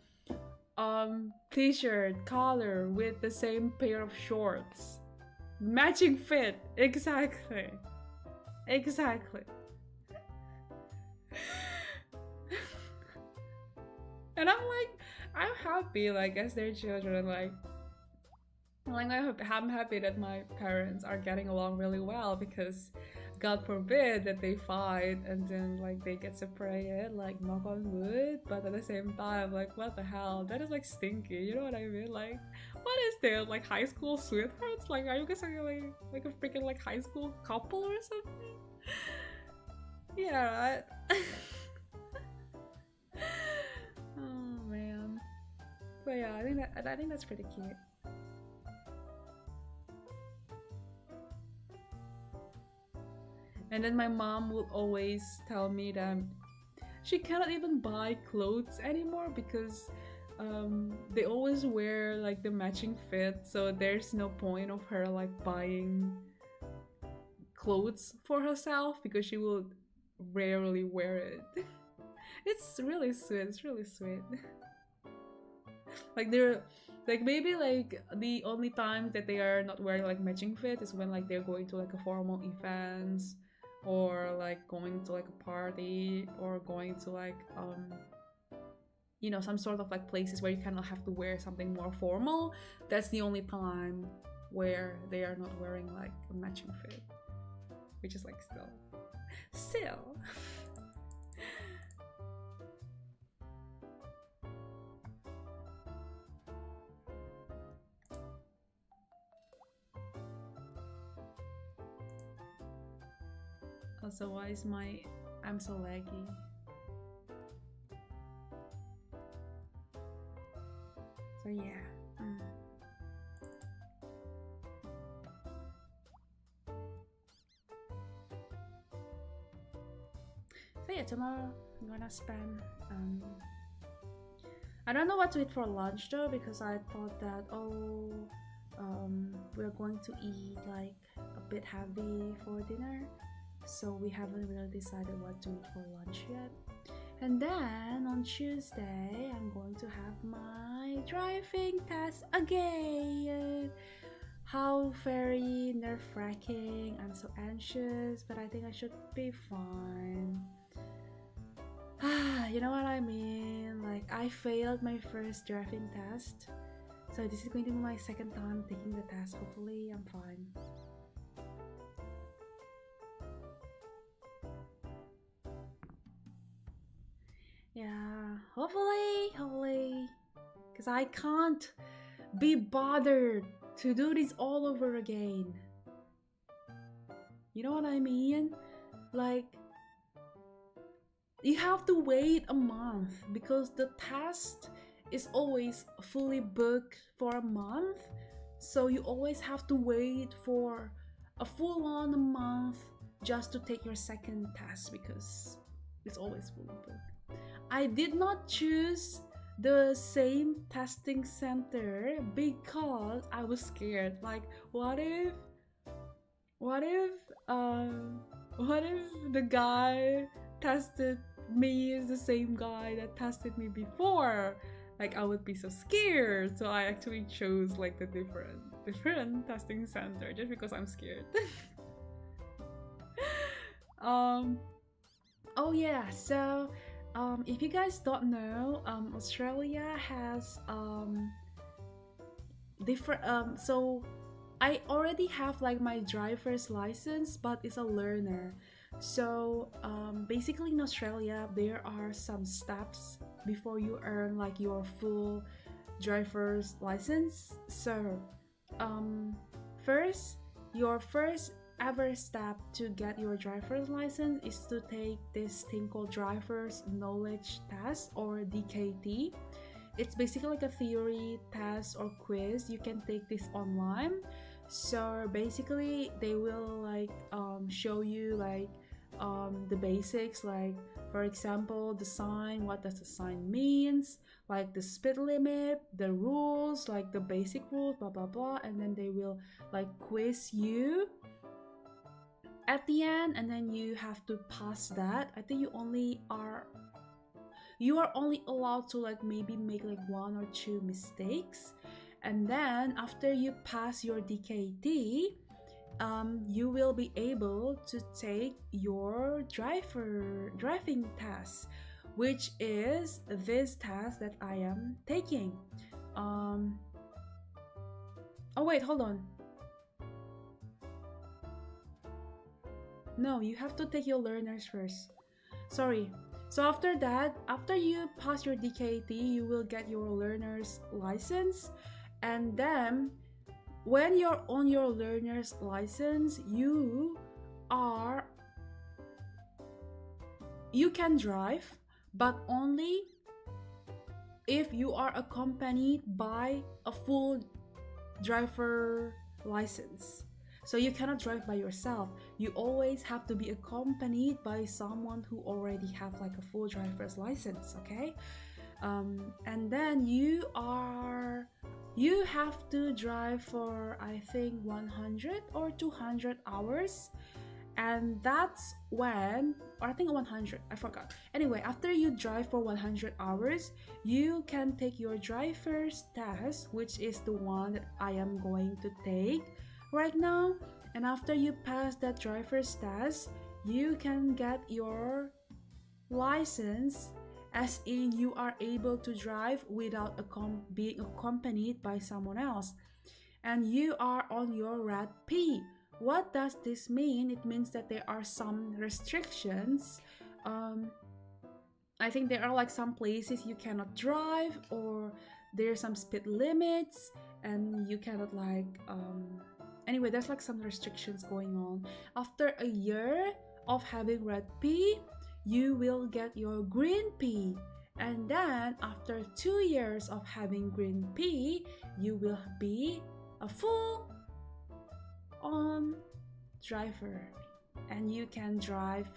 t-shirt color with the same pair of shorts, matching fit. Exactly. And I'm like, I'm happy, like, as their children, I'm happy that my parents are getting along really well, because God forbid that they fight and then like they get separated, like knock on wood, but at the same time, like, what the hell? That is like stinky, you know what I mean? Like, what is this? Like high school sweethearts? Like, are you guys like a freaking like high school couple or something? Yeah, right? Oh man. So yeah, I think that's pretty cute. And then my mom would always tell me that she cannot even buy clothes anymore because they always wear like the matching fit, so there's no point of her like buying clothes for herself because she will rarely wear it. It's really sweet. It's really sweet. Like they're like maybe like the only times that they are not wearing like matching fit is when like they're going to like a formal events, or like going to like a party, or going to like you know, some sort of like places where you kind of have to wear something more formal. That's the only time where they are not wearing like a matching fit, which is like still. Also, why is I'm so laggy? So yeah. So yeah, tomorrow I'm gonna spend I don't know what to eat for lunch though, because I thought that we're going to eat like a bit heavy for dinner, so we haven't really decided what to eat for lunch yet. And then on Tuesday I'm going to have my driving test again. How very nerve-wracking. I'm so anxious, but I think I should be fine. You know what I mean? Like, I failed my first driving test, so this is going to be my second time taking the test. Hopefully I'm fine. Yeah, hopefully, because I can't be bothered to do this all over again. You know what I mean? Like, you have to wait a month because the test is always fully booked for a month, so you always have to wait for a full-on month just to take your second test because it's always fully booked. I did not choose the same testing center because I was scared. Like, what if the guy tested me is the same guy that tested me before? Like, I would be so scared. So I actually chose like the different testing center just because I'm scared. Oh yeah, so if you guys don't know, Australia has different so I already have like my driver's license, but it's a learner. So basically in Australia, there are some steps before you earn like your full driver's license. So um, first, your first ever step to get your driver's license is to take this thing called driver's knowledge test or DKT. It's basically like a theory test or quiz. You can take this online. So basically they will like show you like the basics, like for example the sign, what does the sign means, like the speed limit, the rules, like the basic rules, blah blah blah, and then they will like quiz you at the end, and then you have to pass that. I think you are only allowed to like maybe make like one or two mistakes, and then after you pass your DKT, you will be able to take your driving test, which is this test that I am taking. um oh wait, hold on. No, you have to take your learners first. Sorry. So after that, after you pass your DKT, you will get your learner's license. And then when you're on your learner's license, are you can drive, but only if you are accompanied by a full driver license. So you cannot drive by yourself. You always have to be accompanied by someone who already have like a full driver's license, okay? And then you have to drive for I think 100 or 200 hours, and that's when, or I think 100, I forgot. Anyway, after you drive for 100 hours, you can take your driver's test, which is the one that I am going to take right now. And after you pass that driver's test, you can get your license, as in you are able to drive without being accompanied by someone else, and you are on your red P. What does this mean? It means that there are some restrictions. I think there are like some places you cannot drive, or there are some speed limits, and you cannot like anyway, there's like some restrictions going on. After a year of having red P, you will get your green P. And then after 2 years of having green P, you will be a full on driver, and you can drive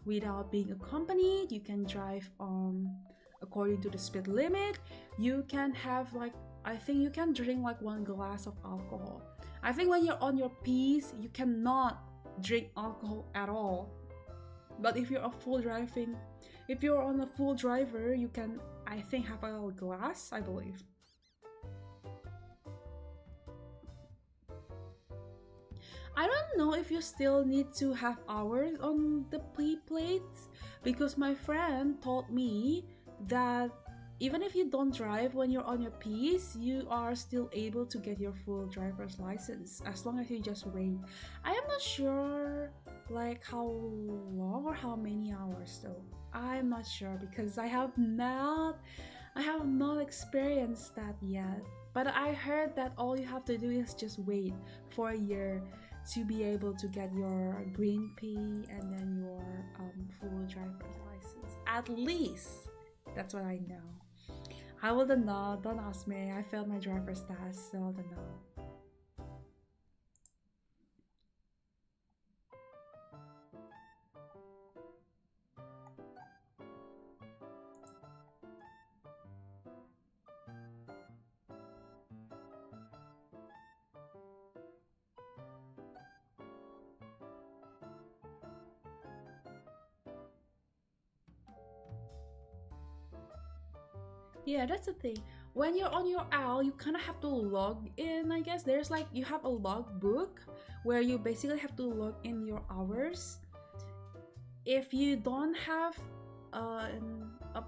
without being accompanied. You can drive according to the speed limit. You can have like, I think you can drink like 1 glass of alcohol. I think when you're on your P's, you cannot drink alcohol at all. But if you're on a full driver, you can, I think, have a glass, I believe. I don't know if you still need to have hours on the P plates, because my friend told me that even if you don't drive when you're on your P's, you are still able to get your full driver's license as long as you just wait. I am not sure like how long or how many hours though. I'm not sure because I have not experienced that yet. But I heard that all you have to do is just wait for a year to be able to get your green P and then your full driver's license. At least that's what I know. I wouldn't know. Don't ask me. I failed my driver's test, so I don't know. Yeah, that's the thing. When you're on your owl, you kind of have to log in, I guess. There's like, you have a log book where you basically have to log in your hours. If you don't have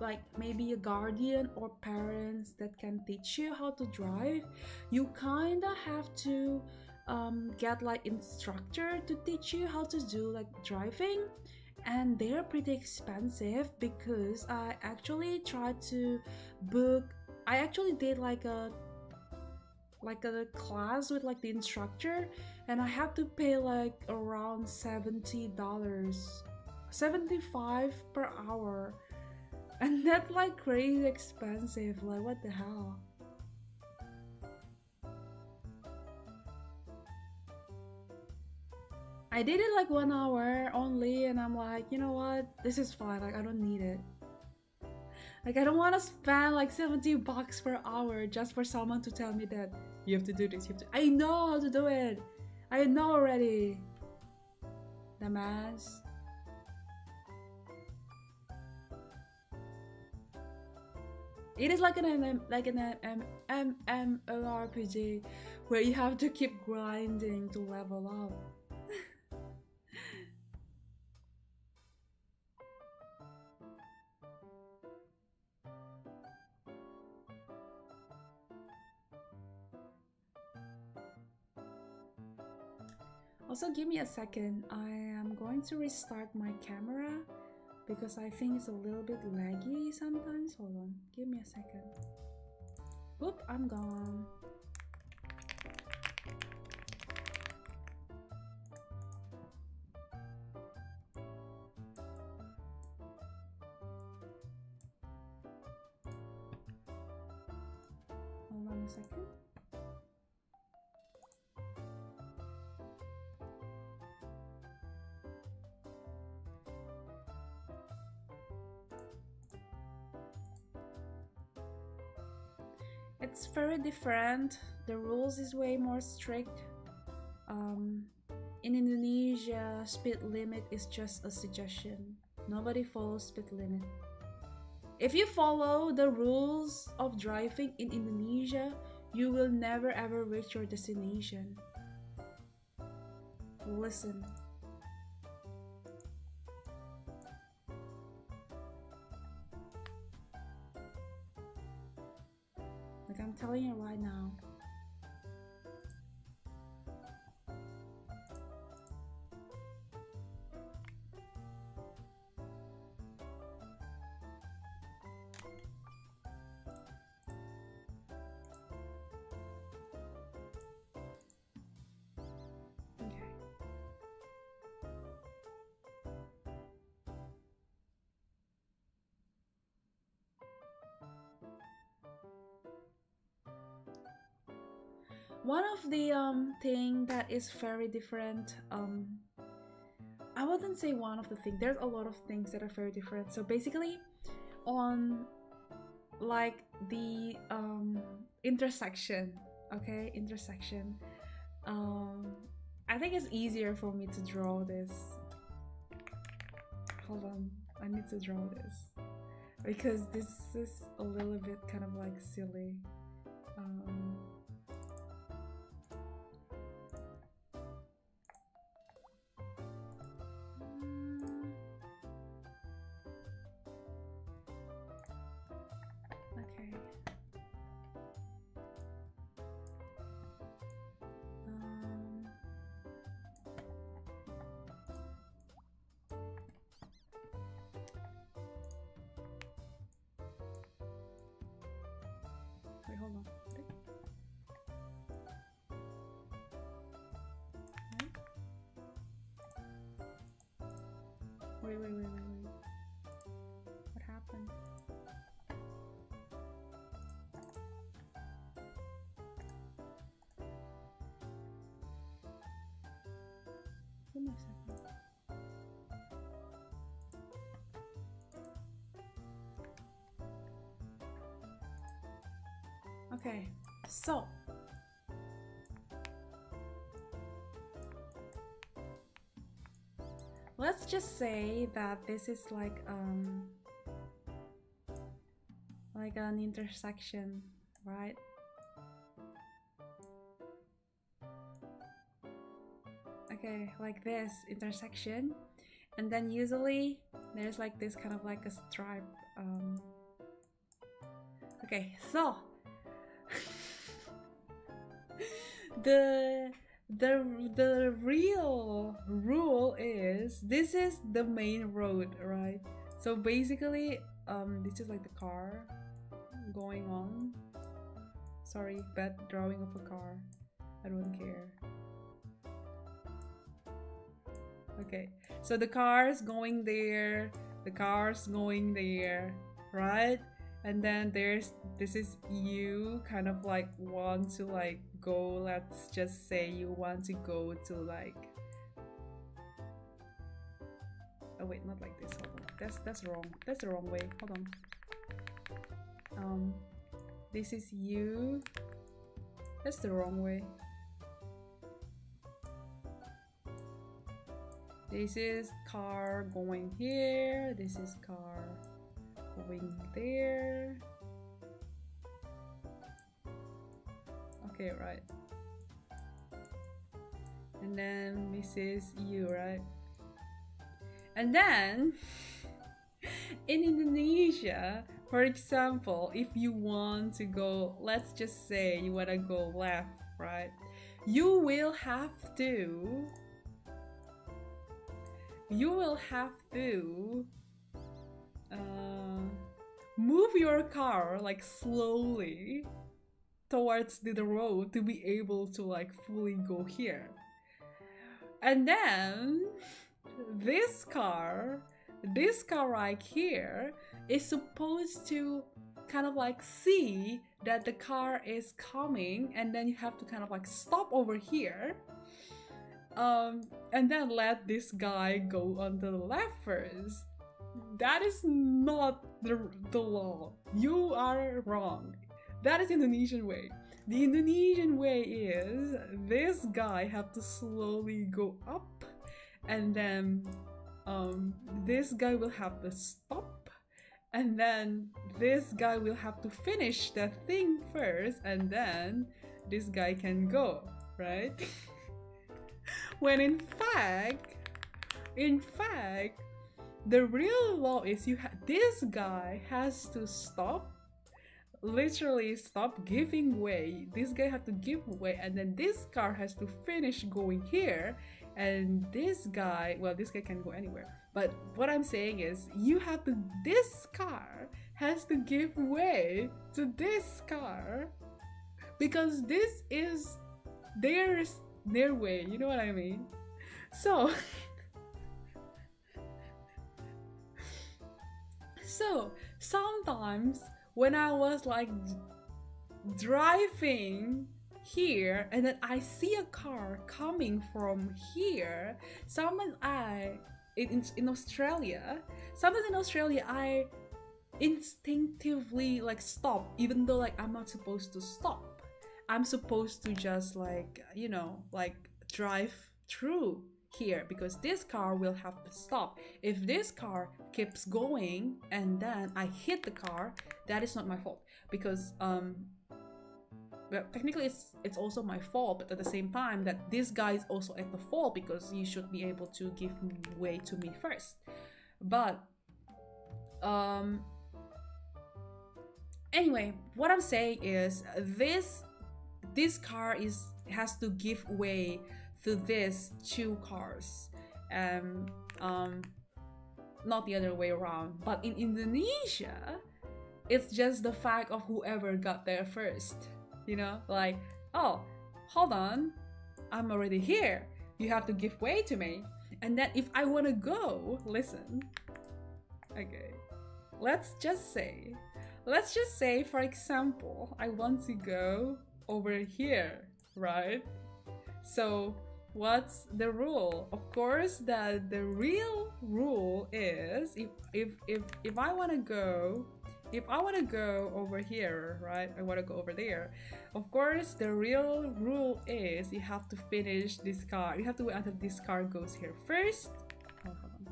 like maybe a guardian or parents that can teach you how to drive, you kind of have to get like instructor to teach you how to do like driving, and they're pretty expensive because I actually tried to book. I actually did like a class with like the instructor, and I had to pay like around $70, 75 per hour, and that's like crazy expensive. Like, what the hell? I did it like 1 hour only, and I'm like, you know what? This is fine. Like, I don't need it. Like, I don't want to spend like $70 per hour just for someone to tell me that you have to do this. You have to. I know how to do it. I know already. Dumbass. It is like an MMORPG where you have to keep grinding to level up. Also, give me a second. I am going to restart my camera because I think it's a little bit laggy sometimes. Hold on, give me a second. Whoop, I'm gone. Hold on a second. It's very different. The rules is way more strict. In Indonesia, speed limit is just a suggestion. Nobody follows speed limit. If you follow the rules of driving in Indonesia, you will never ever reach your destination. Listen. Like, I'm telling you right now. One of the thing that is very different, I wouldn't say one of the things, there's a lot of things that are very different. So basically on like the intersection, okay, intersection, I think it's easier for me to draw this. Hold on, I need to draw this because this is a little bit kind of like silly. Wait, hold on. Wait. What happened? Give me a second. Okay, so let's just say that this is like an intersection, right? Okay, like this intersection, and then usually there's like this kind of like a stripe. Okay, so the real rule is this is the main road, right? So basically, this is like the car going on. Sorry, bad drawing of a car. I don't care. Okay, so the car's going there, the car's going there, right? And then this is you kind of like want to like go, let's just say you want to go to like, oh wait, not like this, hold on, that's wrong, that's the wrong way, hold on. This is you, that's the wrong way. This is car going here, this is car going there. Okay, right. And then this is you, right? And then in Indonesia, for example, if you want to go, let's just say you want to go left, right? You will have to move your car like slowly towards the road to be able to like fully go here. And then this car right here is supposed to kind of like see that the car is coming, and then you have to kind of like stop over here, and then let this guy go on the left first. That is not the law. You are wrong. That is Indonesian way. The Indonesian way is this guy have to slowly go up, and then this guy will have to stop, and then this guy will have to finish the thing first, and then this guy can go, right? When in fact, the real law is this guy has to stop, literally stop giving way. This guy has to give way, and then this car has to finish going here, and this guy can go anywhere. But what I'm saying is this car has to give way to this car, because this is their way, you know what I mean? So sometimes when I was like driving here, and then I see a car coming from here, in Australia, I instinctively like stop, even though like I'm not supposed to stop. I'm supposed to just like, you know, like drive through here, because this car will have to stop. If this car keeps going and then I hit the car, that is not my fault, because well, technically it's also my fault, but at the same time that this guy is also at the fault, because you should be able to give way to me first. But anyway, what I'm saying is this car has to give way to these two cars, and not the other way around. But in Indonesia, it's just the fact of whoever got there first, you know, like, oh, hold on, I'm already here, you have to give way to me. And then if I want to go, listen, okay, let's just say for example, I want to go over here, right? So what's the rule? Of course, that the real rule is if I want to go over here, right? I want to go over there. Of course, the real rule is you have to finish this car. You have to wait until this car goes here first. Hold on.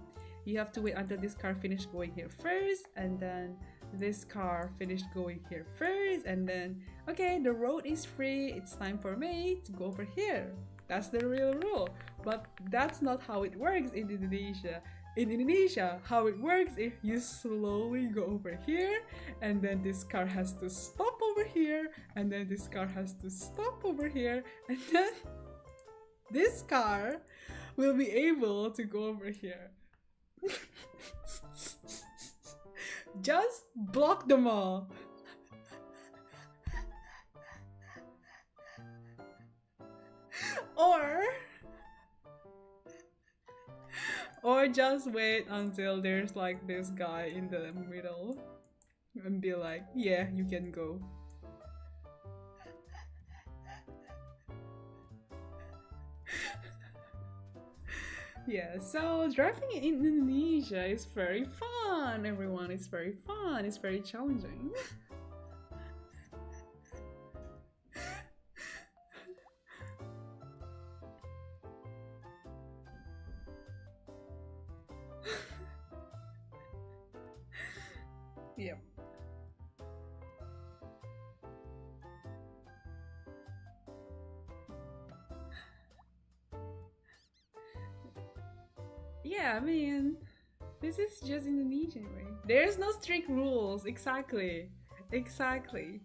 You have to wait until this car finished going here first, and then this car finished going here first, and then okay, the road is free, it's time for me to go over here. That's the real rule. But that's not how it works in Indonesia. In Indonesia, how it works is you slowly go over here, and then this car has to stop over here, and then this car has to stop over here, and then this car will be able to go over here. Just block them all. Or just wait until there's like this guy in the middle and be like, yeah, you can go. Yeah, so driving in Indonesia is very fun, everyone. It's very fun. It's very challenging. Yep. Yeah, I mean, this is just Indonesia anyway. There's no strict rules. Exactly. Exactly.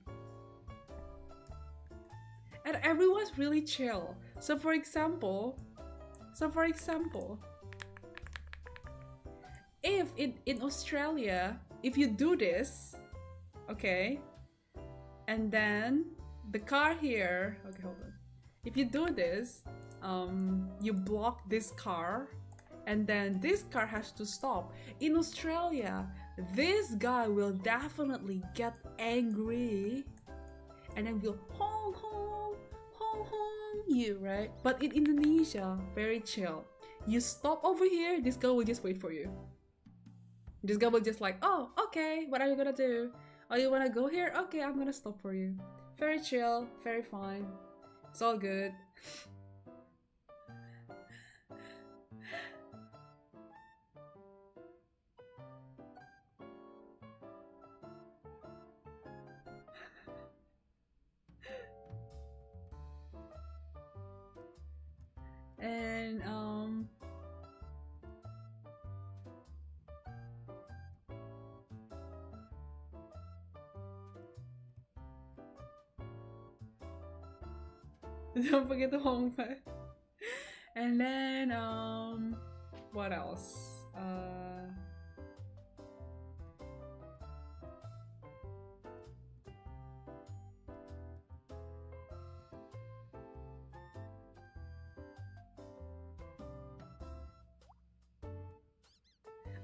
And everyone's really chill. So for example, if in Australia, if you do this, okay, and then the car here, okay, hold on. If you do this, you block this car, and then this car has to stop. In Australia, this guy will definitely get angry, and then will honk you, right? But in Indonesia, very chill. You stop over here, this guy will just wait for you. This guy will just like, oh, okay, what are you gonna do? Oh, you wanna go here? Okay, I'm gonna stop for you. Very chill, very fine. It's all good. And don't forget the home pad. And then what else?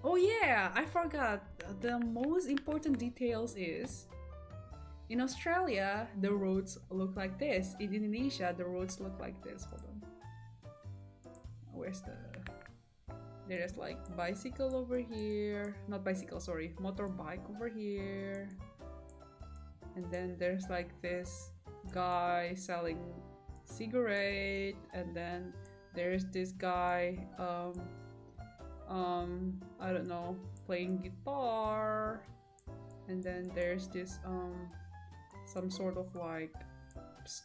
Oh yeah, I forgot. The most important details is in Australia, the roads look like this. In Indonesia, the roads look like this. Hold on. Where's the... There's like bicycle over here. Not bicycle, sorry. Motorbike over here. And then there's like this guy selling cigarette. And then there's this guy, I don't know, playing guitar. And then there's this, some sort of like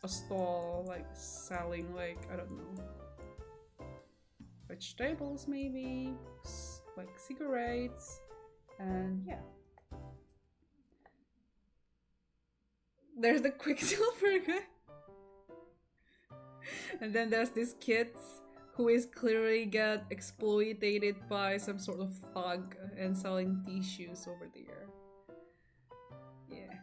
a stall, like selling like, I don't know, vegetables maybe, like cigarettes, and yeah. There's the Quicksilver guy. And then there's this kid who is clearly get exploited by some sort of thug and selling tissues over there. Yeah.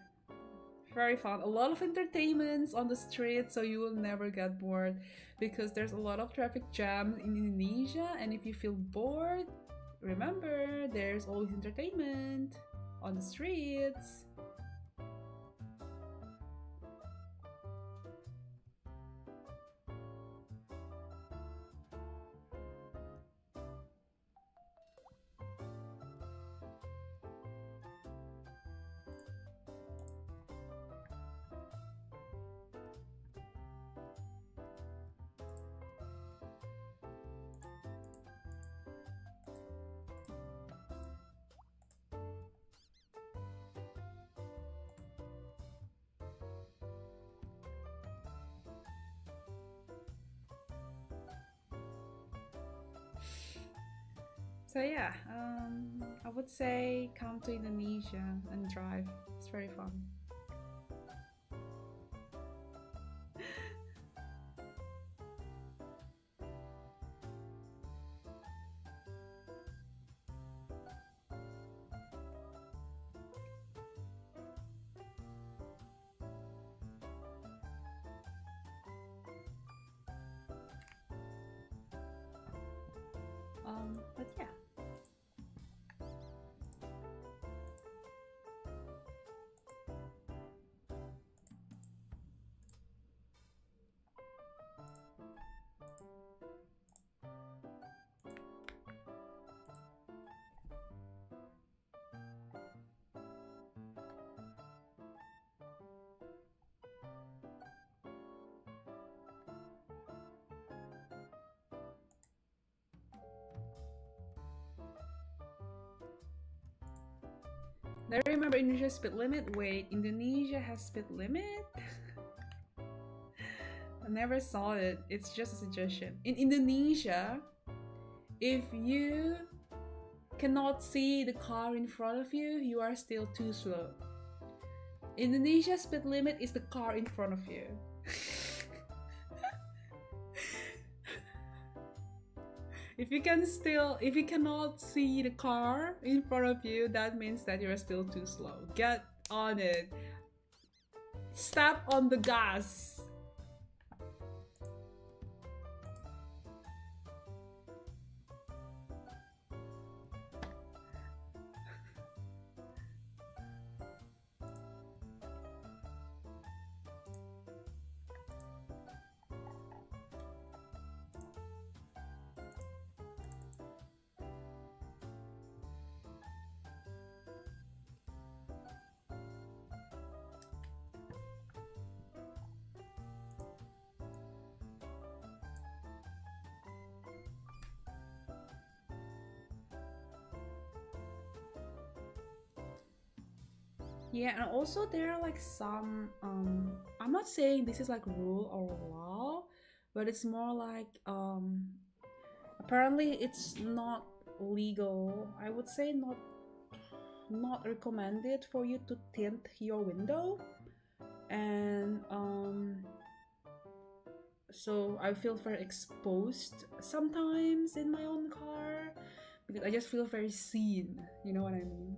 Very fun. A lot of entertainments on the street, so you will never get bored because there's a lot of traffic jams in Indonesia, and if you feel bored, remember there's always entertainment on the streets. So yeah, I would say come to Indonesia and drive. It's very fun. But yeah. I remember Indonesia speed limit. Wait, Indonesia has speed limit? I never saw it. It's just a suggestion. In Indonesia, if you cannot see the car in front of you, you are still too slow. Indonesia speed limit is the car in front of you. If you cannot see the car in front of you, that means that you're still too slow. Get on it. Step on the gas. Yeah, and also there are like some I'm not saying this is like rule or law, but it's more like apparently it's not legal. I would say not recommended for you to tint your window. And so I feel very exposed sometimes in my own car because I just feel very seen, you know what I mean?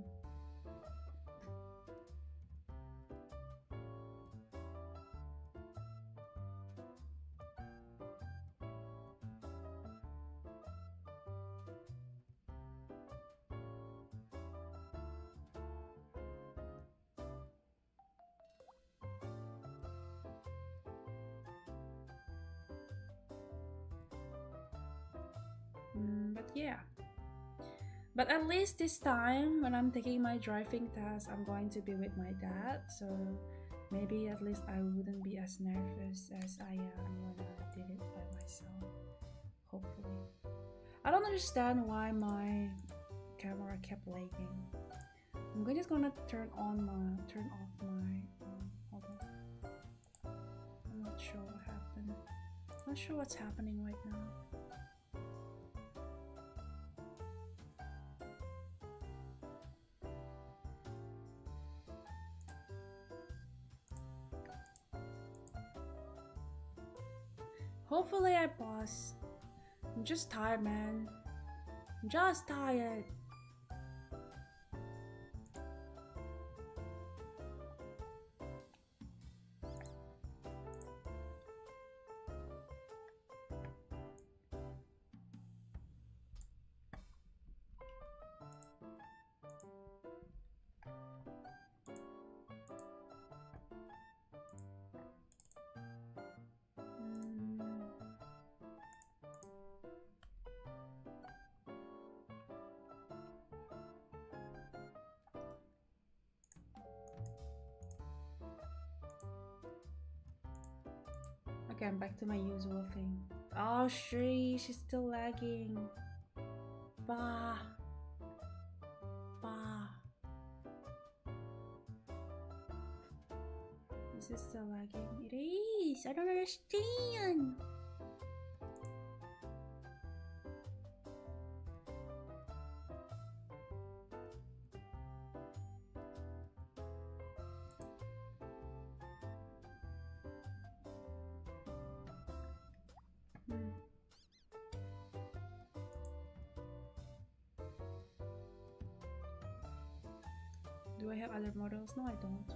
But yeah. But at least this time, when I'm taking my driving test, I'm going to be with my dad. So maybe at least I wouldn't be as nervous as I am when I did it by myself. Hopefully. I don't understand why my camera kept lagging. I'm just gonna turn off my. Hold on. I'm not sure what happened. Not sure what's happening right now. Hopefully I pass. I'm just tired, man. I'm just tired. Okay, I'm back to my usual thing. Oh, Shri, she's still lagging. Bah. Bah. Is this still lagging? It is. I don't understand. Do I have other models? No, I don't.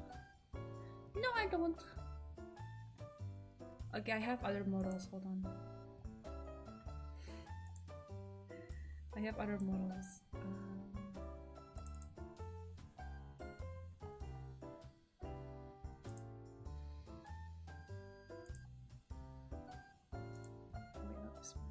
No, I don't. Okay, I have other models. Hold on. I have other models. Wait, not this one.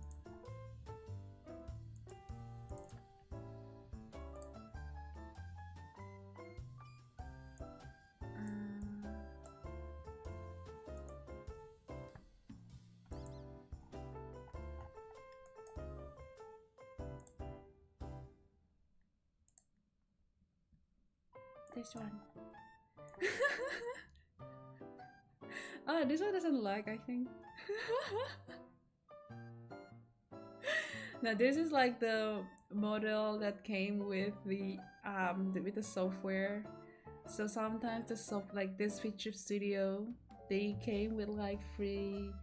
This one. Oh, this one doesn't like, I think. Now this is like the model that came with the software. So sometimes the like this feature studio, they came with like free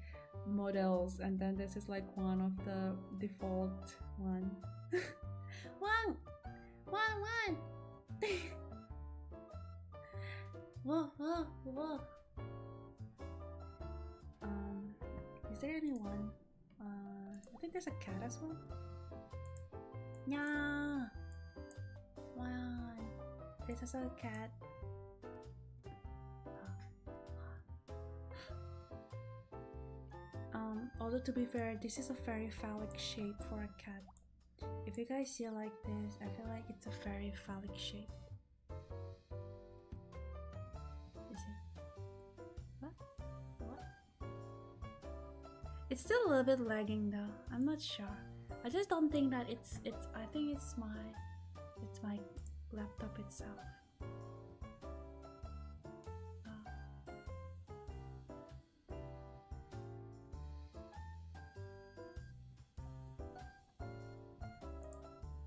models, and then this is like one of the default one. One. Whoa, whoa, whoa. Is there anyone? I think there's a cat as well. Yeah. Wow. This is a cat. Although to be fair, this is a very phallic shape for a cat. If you guys see it like this, I feel like it's a very phallic shape. Is it? What? It's still a little bit lagging though. I'm not sure. I just don't think that it's I think it's my laptop itself.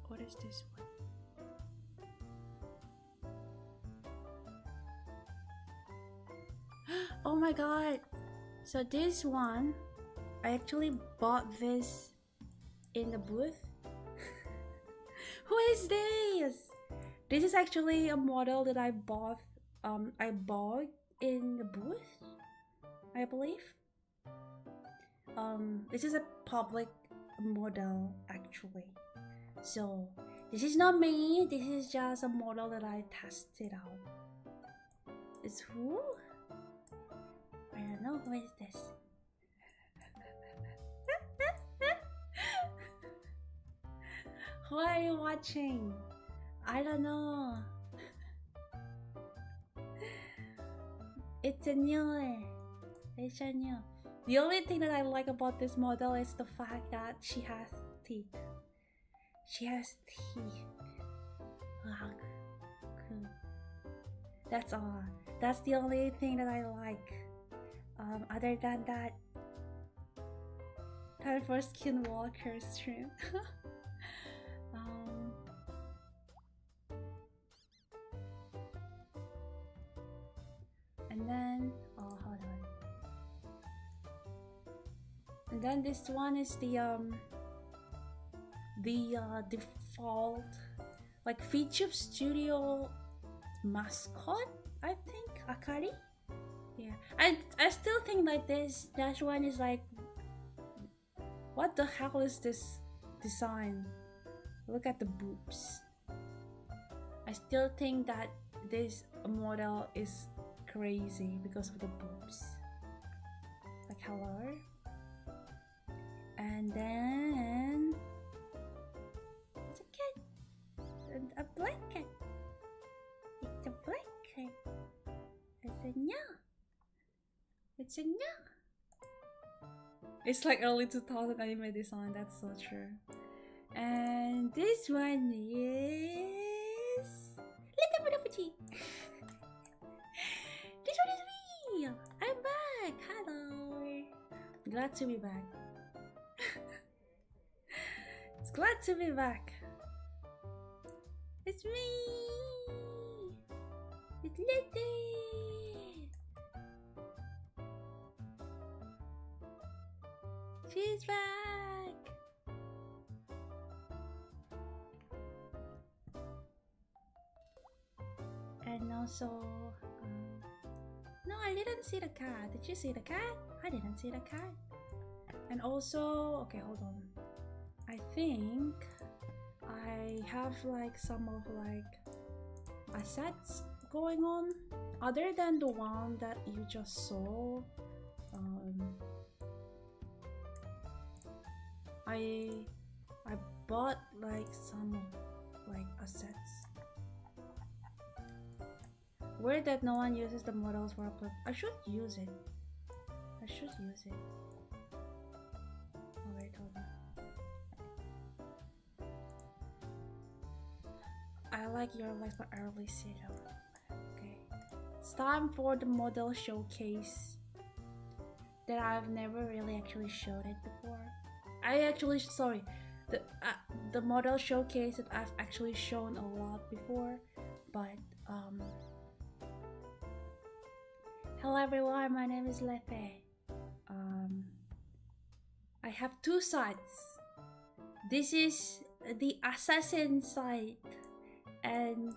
What is this one? Oh my god! So this one, I actually bought this in the booth. Who is this? This is actually a model that I bought. I bought in the booth, I believe. This is a public model actually. So this is not me. This is just a model that I tested out. It's who? I don't know. Who is this? Who are you watching? I don't know. It's a new. It's a new. The only thing that I like about this model is the fact that she has teeth. She has teeth. Wow. Cool. That's all. That's the only thing that I like. Other than that, time for Skinwalker stream. And then, oh, hold on. And then this one is the default like feature studio mascot, I think. Akari. Yeah, I still think like this dash one is like, what the hell is this design? Look at the boobs. I still think that this model is crazy because of the boobs. Like hello. And then it's a cat. And a blanket. It's a blanket. It's a nya. It's a nya. It's like early 2000 anime design, that's so true. And this one is Little Ohapuchi. This one is me. I'm back. Hello. Glad to be back. It's glad to be back. It's me. It's Little. She's back. And also, no, I didn't see the cat. Did you see the cat? I didn't see the cat. And also, okay, hold on. I think I have like some of like assets going on other than the one that you just saw. I bought like some like assets. Weird that no one uses the models for upload. I should use it. I should use it. Oh wait, hold on. I like your legs, but I really see them. Okay. It's time for the model showcase that I've never really actually showed it before. The model showcase that I've actually shown a lot before, but hello everyone, my name is Lefe. I have two sides. This is the assassin side, and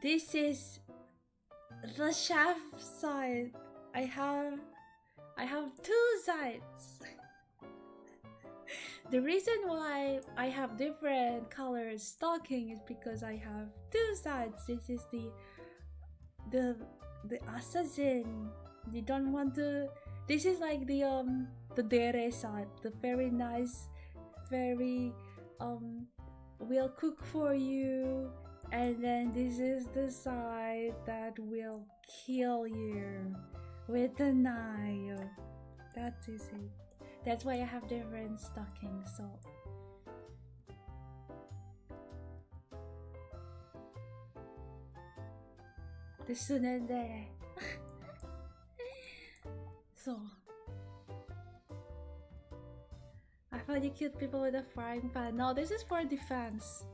this is the chef side. I have two sides. The reason why I have different colored stocking is because I have two sides. This is the assassin. You don't want to. This is like the dere side, the very nice, very will cook for you, and then this is the side that will kill you with a knife. That is it. That's why I have different stockings. So the sunendere. So I found you cute people with a frying pan. No, this is for defense.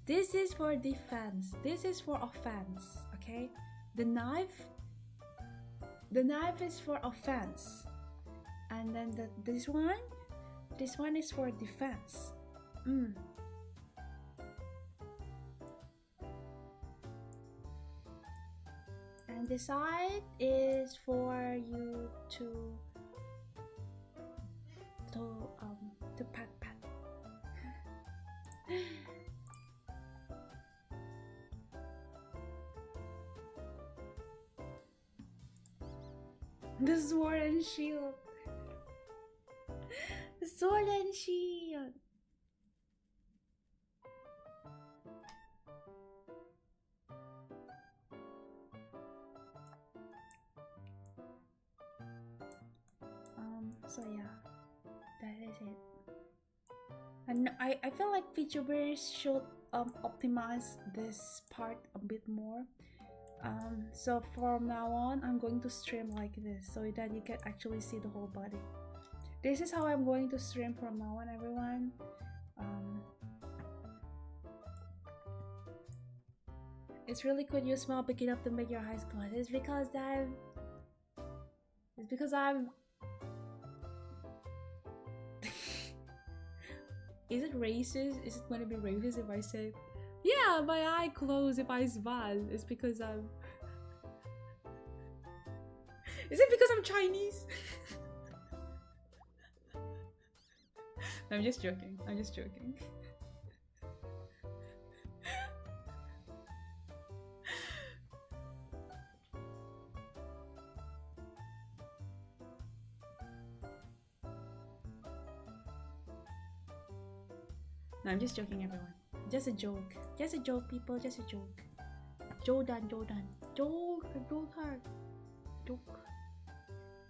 This is for defense. This is for offense. Okay, the knife is for offense. And then this one is for defense. And this side is for you to pat. The sword and shield. The sword and shield. So yeah, that is it. And I feel like VTubers should optimize this part a bit more. So from now on, I'm going to stream like this so that you can actually see the whole body. This is how I'm going to stream from now on, everyone. It's really good you smell big enough to make your eyes glow. It's because I'm Is it racist? Is it going to be racist if I say, yeah, my eye closed if I smile? It's because I'm... Is it because I'm Chinese? I'm just joking. I'm just joking. No, I'm just joking, everyone. Just a joke. Just a joke, people. Just a joke. Jordan. Joke.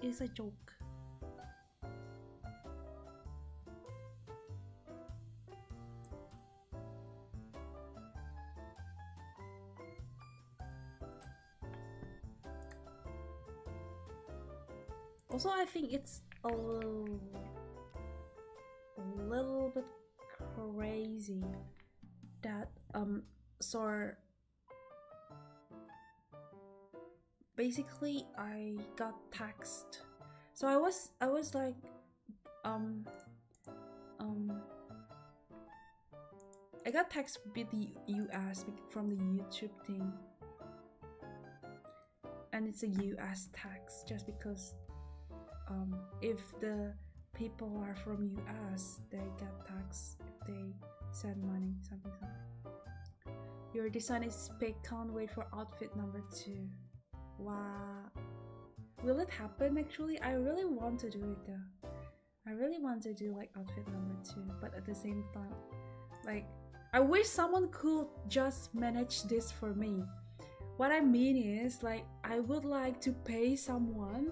It's a joke. Also, I think it's a little bit crazy that so basically I got taxed. So I was like I got taxed with the US from the YouTube thing, and it's a US tax just because if the people are from US, they get taxed if they send money, something. Your design is picked. Can't wait for outfit number 2. Wow. Will it happen actually? I really want to do it though. I really want to do like outfit number 2, but at the same time, like, I wish someone could just manage this for me. What I mean is, like, I would like to pay someone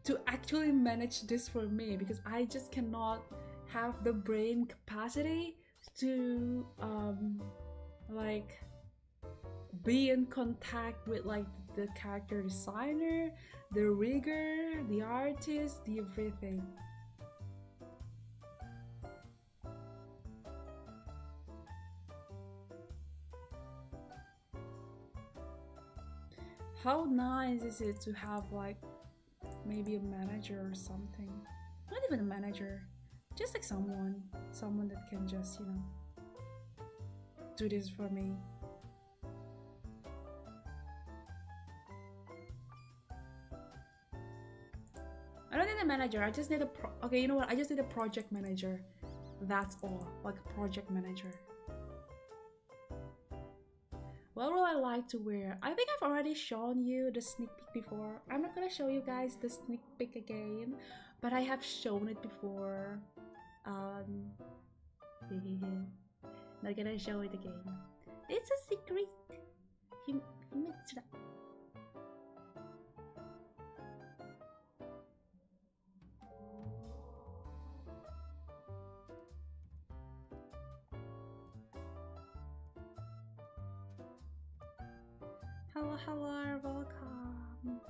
to actually manage this for me, because I just cannot have the brain capacity to like be in contact with like the character designer, the rigger, the artist, the everything. How nice is it to have like maybe a manager or something? Not even a manager, just like someone that can just, you know, do this for me. I don't need a manager, I just need a okay, you know what, I just need a project manager. That's all, like a project manager. What will I like to wear? I think I've already shown you the sneak peek before. I'm not gonna show you guys the sneak peek again, but I have shown it before. Not gonna show it again. It's a secret. Hello, hello, welcome.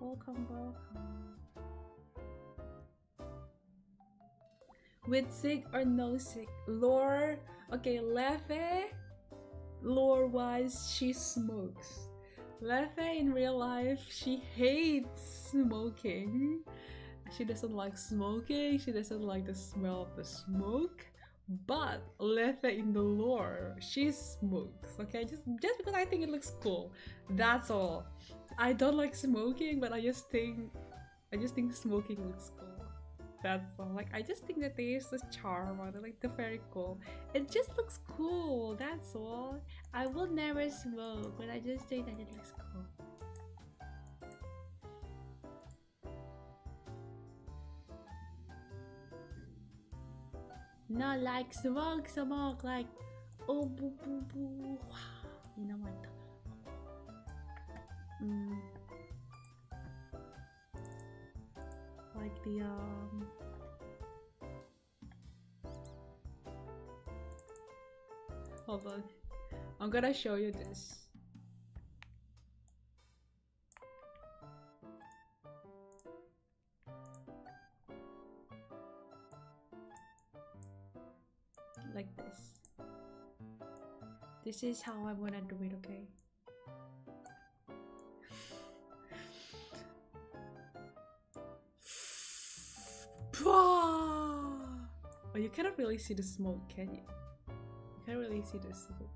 Welcome, welcome. With sick or no sick? Lore, okay, Lefe, lore-wise, she smokes. Lefe in real life, she hates smoking. She doesn't like smoking, she doesn't like the smell of the smoke. But Lethe in the lore, she smokes, okay? Just because I think it looks cool. That's all. I don't like smoking, but I just think smoking looks cool. That's all. Like, I just think that there's this charm on it, like, they're very cool. It just looks cool, that's all. I will never smoke, but I just think that it looks cool. Not like smoke, like, oh, boo, boo, boo. You know what? Like the, hold on. I'm gonna show you this. Like this. This is how I'm gonna do it, okay? Oh, you cannot really see the smoke, can you? You can't really see the smoke.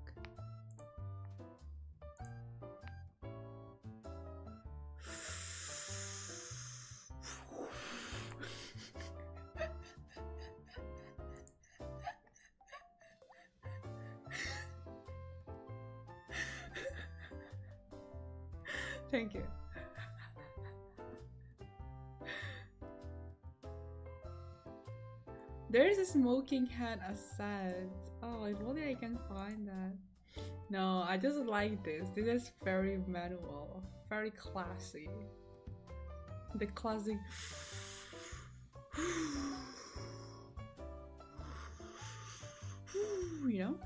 Thank you. There's a smoking hat aside. Oh, if only I can find that. No, I just like this. This is very manual, very classy. The classic. You know?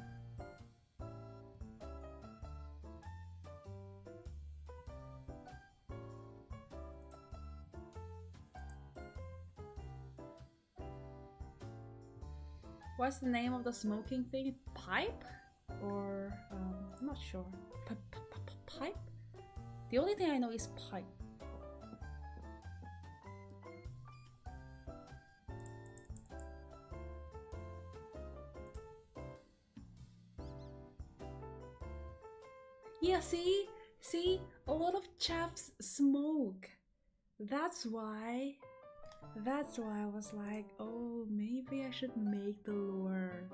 What's the name of the smoking thing? Pipe? Or, I'm not sure. Pipe? The only thing I know is pipe. Yeah, see? A lot of chefs smoke. That's why I was like, oh, maybe I should make the lure.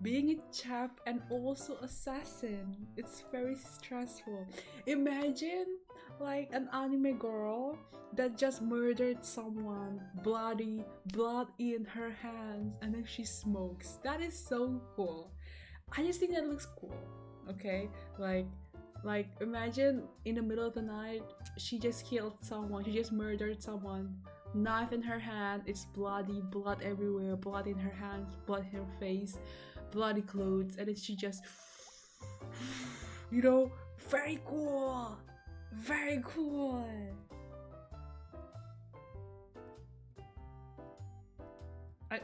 being a chef and also assassin. It's very stressful. Imagine like an anime girl that just murdered someone, bloody, blood in her hands, and then she smokes. That is so cool. I just think that looks cool. Okay, like imagine in the middle of the night, she just killed someone, she just murdered someone, knife in her hand, it's bloody, blood everywhere, blood in her hands, blood in her face, bloody clothes, and then she just, you know, very cool, very cool.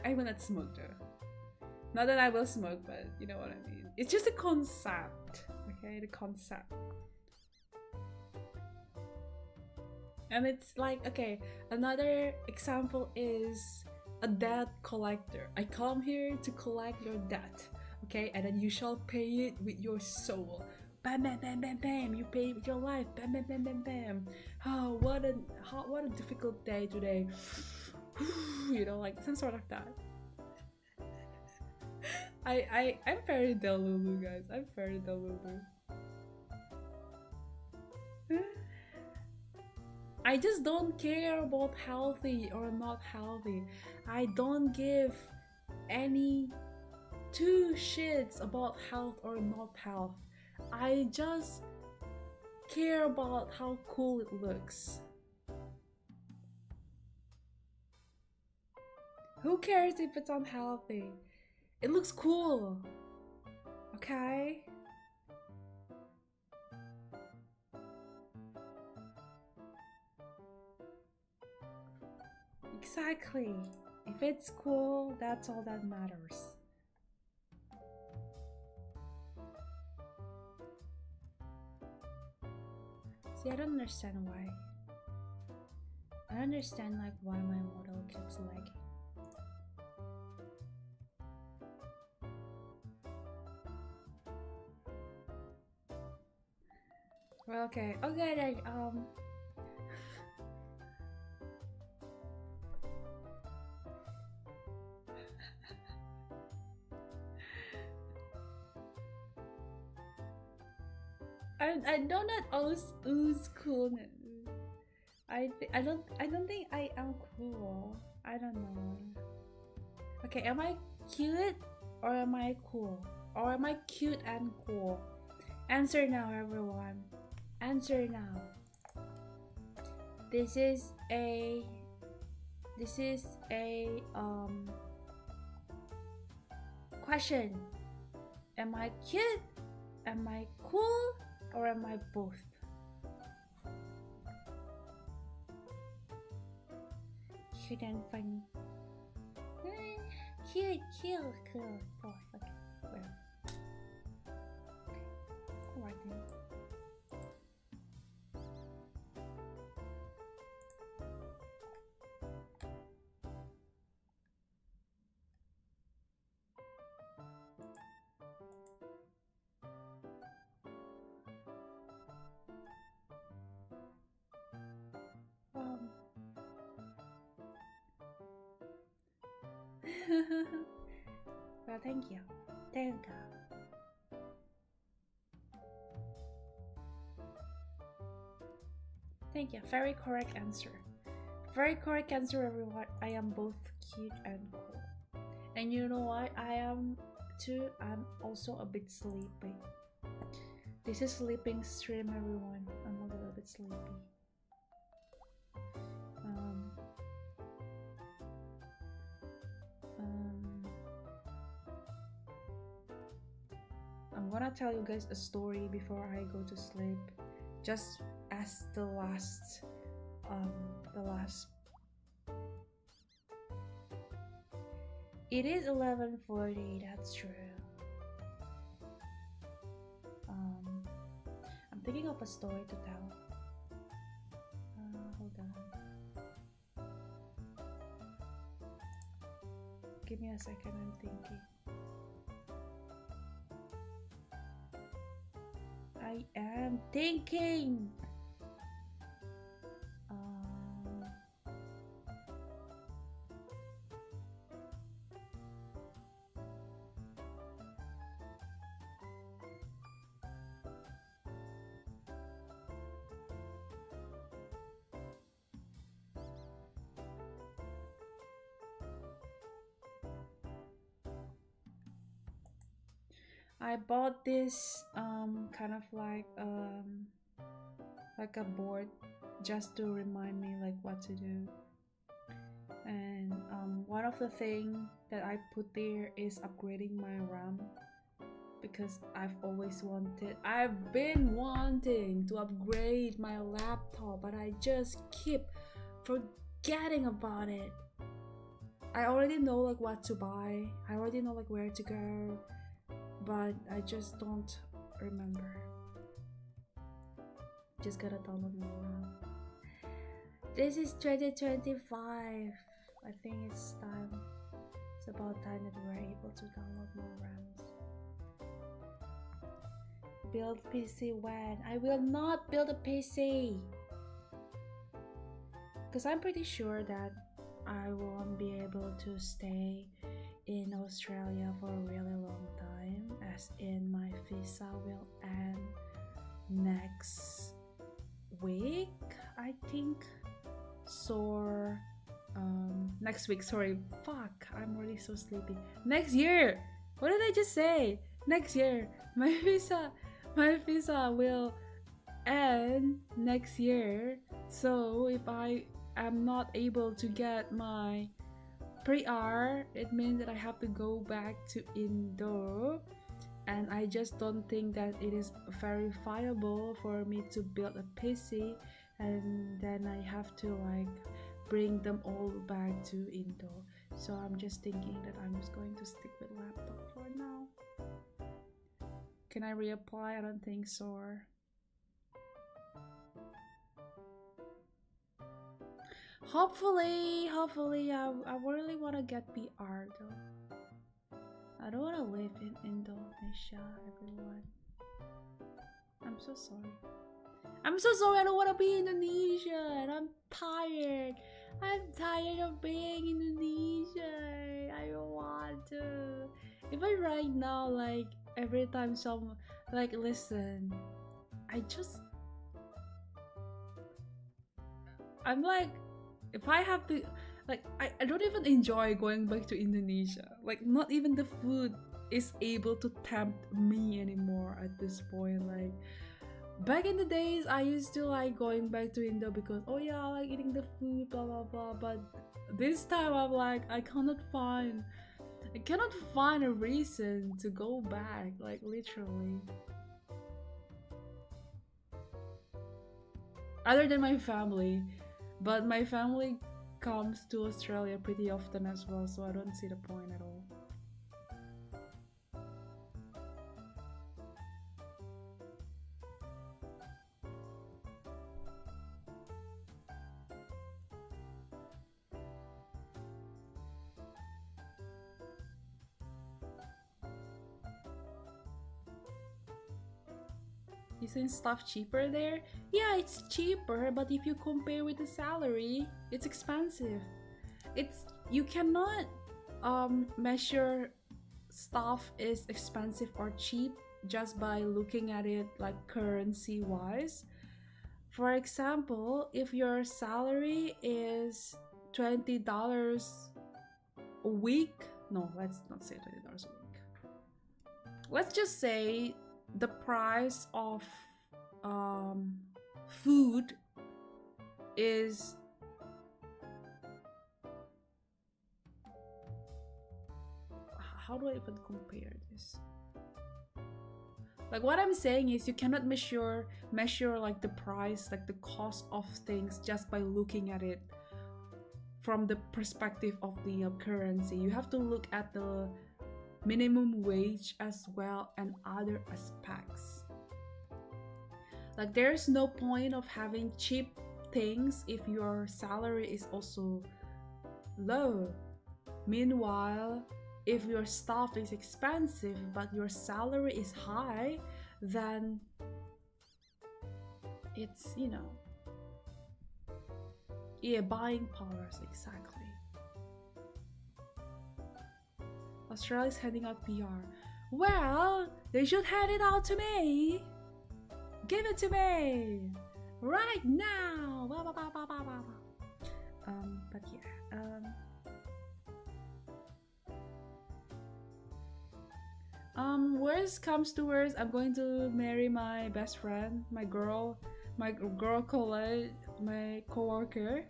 I will not smoke though. Not that I will smoke, but you know what I mean. It's just a concept, okay? The concept. And it's like, okay, another example is a debt collector. I come here to collect your debt, okay? And then you shall pay it with your soul. Bam, bam, bam, bam, bam. You pay with your life. Bam, bam, bam, bam, bam. Oh, what a difficult day today. You know, like some sort of that. I'm very delulu, guys. I'm very delulu. I just don't care about healthy or not healthy. I don't give any two shits about health or not health. I just care about how cool it looks. Who cares if it's unhealthy? It looks cool. Okay? Exactly. If it's cool, that's all that matters. See, I don't understand why. I don't understand like why my model keeps lagging. Well, okay. Okay then, I do not ooze coolness. I don't think I am cool. I don't know. Okay, am I cute or am I cool? Or am I cute and cool? Answer now, everyone. Answer now. This is a question. Am I cute? Am I cool? Or am I both? Cute and funny. Cute, cool, both. Okay, well. Alright then. Well, thank you. Thank you. Thank you. Very correct answer. Very correct answer, everyone. I am both cute and cool. And you know what? I am too. I'm also a bit sleepy. This is sleeping stream, everyone. I'm a little bit sleepy. I'm gonna tell you guys a story before I go to sleep, just as the last it is 11:40, that's true. I'm thinking of a story to tell. Hold on, give me a second, I'm thinking. I am thinking. I bought this kind of like a board just to remind me like what to do. And one of the things that I put there is upgrading my RAM, because I've been wanting to upgrade my laptop, but I just keep forgetting about it. I already know like what to buy, I already know like where to go, but I just don't remember. Just gotta download more RAM. This is 2025. I think it's time. It's about time that we're able to download more RAMs. Build PC when? I will not build a PC, because I'm pretty sure that I won't be able to stay in Australia for a really long time, as in my visa will end next week, I think. So next week, sorry, fuck, I'm already so sleepy. Next year, what did I just say? Next year, my visa will end next year. So if I am not able to get my pre-R, it means that I have to go back to Indo, and I just don't think that it is verifiable for me to build a PC, and then I have to like bring them all back to Indo. So I'm just thinking that I'm just going to stick with laptop for now. Can I reapply? I don't think so. Hopefully I really want to get PR though. I don't want to live in Indonesia, everyone. I'm so sorry. I don't want to be Indonesian. I'm tired. I'm tired of being Indonesian. I don't want to. Even right now, like every time someone like listen, I'm like, if I have to, like, I don't even enjoy going back to Indonesia. Like, not even the food is able to tempt me anymore at this point. Like, back in the days, I used to like going back to Indo because, oh yeah, I like eating the food, blah blah blah. But this time, I'm like, I cannot find a reason to go back. Like, literally. Other than my family. But my family comes to Australia pretty often as well, so I don't see the point at all. Isn't stuff cheaper there? Yeah, it's cheaper, but if you compare with the salary, it's expensive. You cannot measure stuff is expensive or cheap just by looking at it like currency wise. For example, if your salary is $20 a week, no, let's not say $20 a week. Let's just say the price of food is how do I even compare this? Like, what I'm saying is you cannot measure like the price, like the cost of things just by looking at it from the perspective of the currency. You have to look at the minimum wage as well and other aspects. Like, there's no point of having cheap things if your salary is also low. Meanwhile, if your stuff is expensive but your salary is high, then it's, you know, yeah, buying powers, exactly. Australia's handing out PR. Well, they should hand it out to me. Give it to me right now. But yeah. Worst comes to worst, I'm going to marry my best friend, my girl college, my coworker,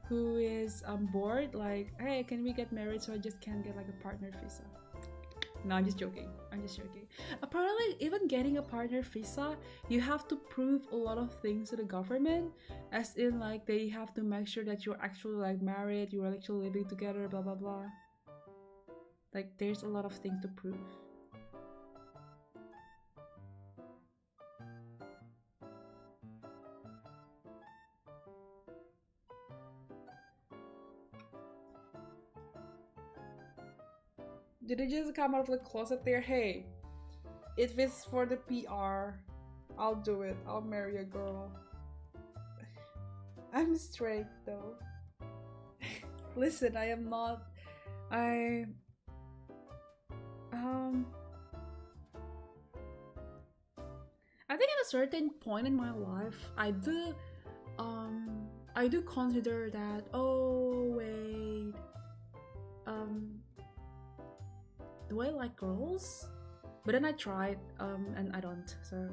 who is bored. Like, hey, can we get married? So I just can't get like a partner visa. No, I'm just joking. I'm just joking. Apparently, even getting a partner visa, you have to prove a lot of things to the government, as in like they have to make sure that you're actually like married, you're actually living together, blah blah blah. Like, there's a lot of things to prove. Did they just come out of the closet there? Hey, if it's for the PR, I'll do it. I'll marry a girl. I'm straight though. Listen, I am not. I. Um. I think at a certain point in my life, I do consider that. Oh wait. Do I like girls? But then I tried, and I don't. So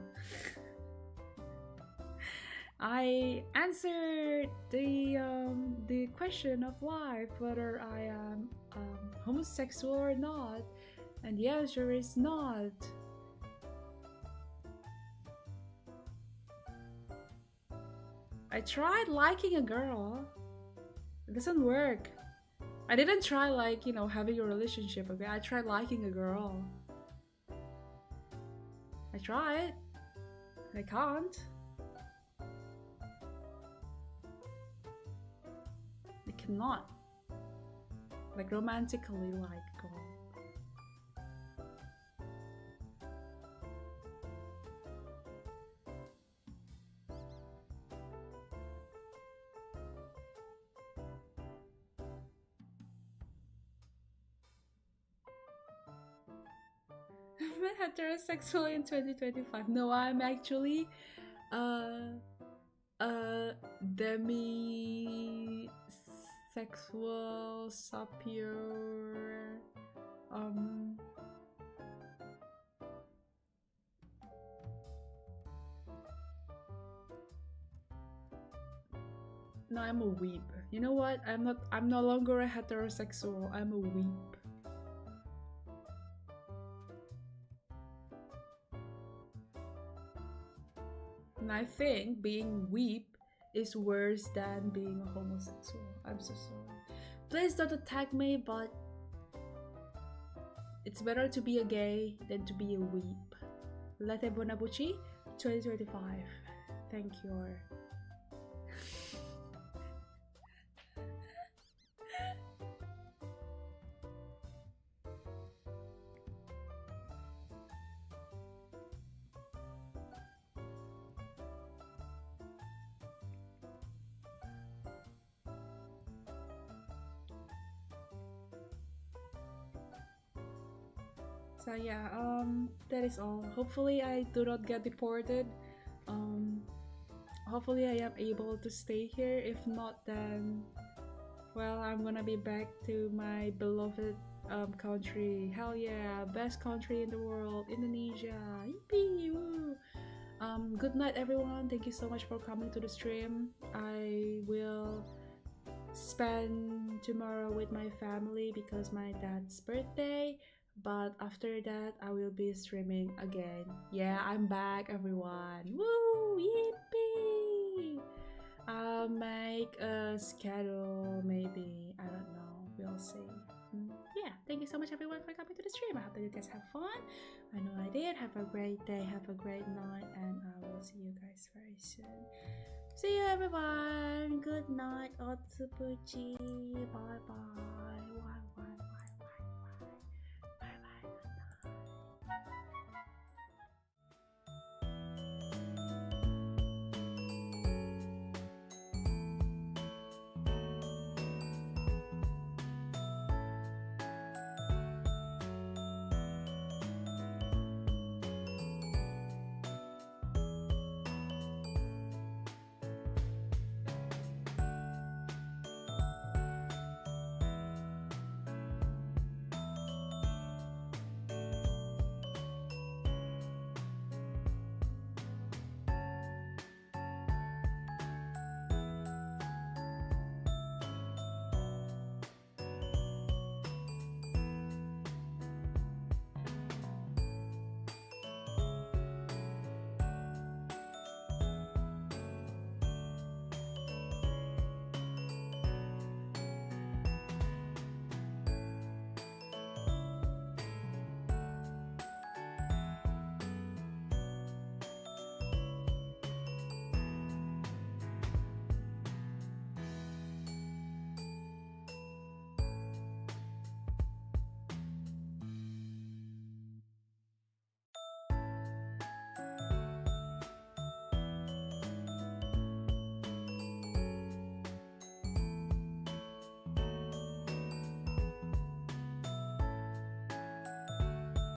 I answered the question of life, whether I am homosexual or not, and the answer is not. I tried liking a girl. It doesn't work. I didn't try like, you know, having a relationship, okay? I tried liking a girl. I tried. I can't. I cannot. Like, romantically like girl. I'm heterosexual in 2025. No, I'm actually demisexual sapure no, I'm a weeb. You know what? I'm no longer a heterosexual. I'm a weeb. And I think being weep is worse than being a homosexual. I'm so sorry. Please don't attack me, but it's better to be a gay than to be a weep. Lete Bonabuchi, 2025. Thank you. So yeah, that is all. Hopefully I do not get deported. Hopefully I am able to stay here. If not, then well, I'm gonna be back to my beloved country. Hell yeah, best country in the world, Indonesia. Yippee! Woo! Good night everyone. Thank you so much for coming to the stream. I will spend tomorrow with my family because my dad's birthday, but after that I will be streaming again. Yeah, I'm back everyone. Woo! Yippee! I'll make a schedule maybe. I don't know. We'll see. Yeah, thank you so much everyone for coming to the stream. I hope that you guys have fun. I know I did. Have a great day, have a great night, and I will see you guys very soon. See you everyone. Good night, Ohapuchi. Bye.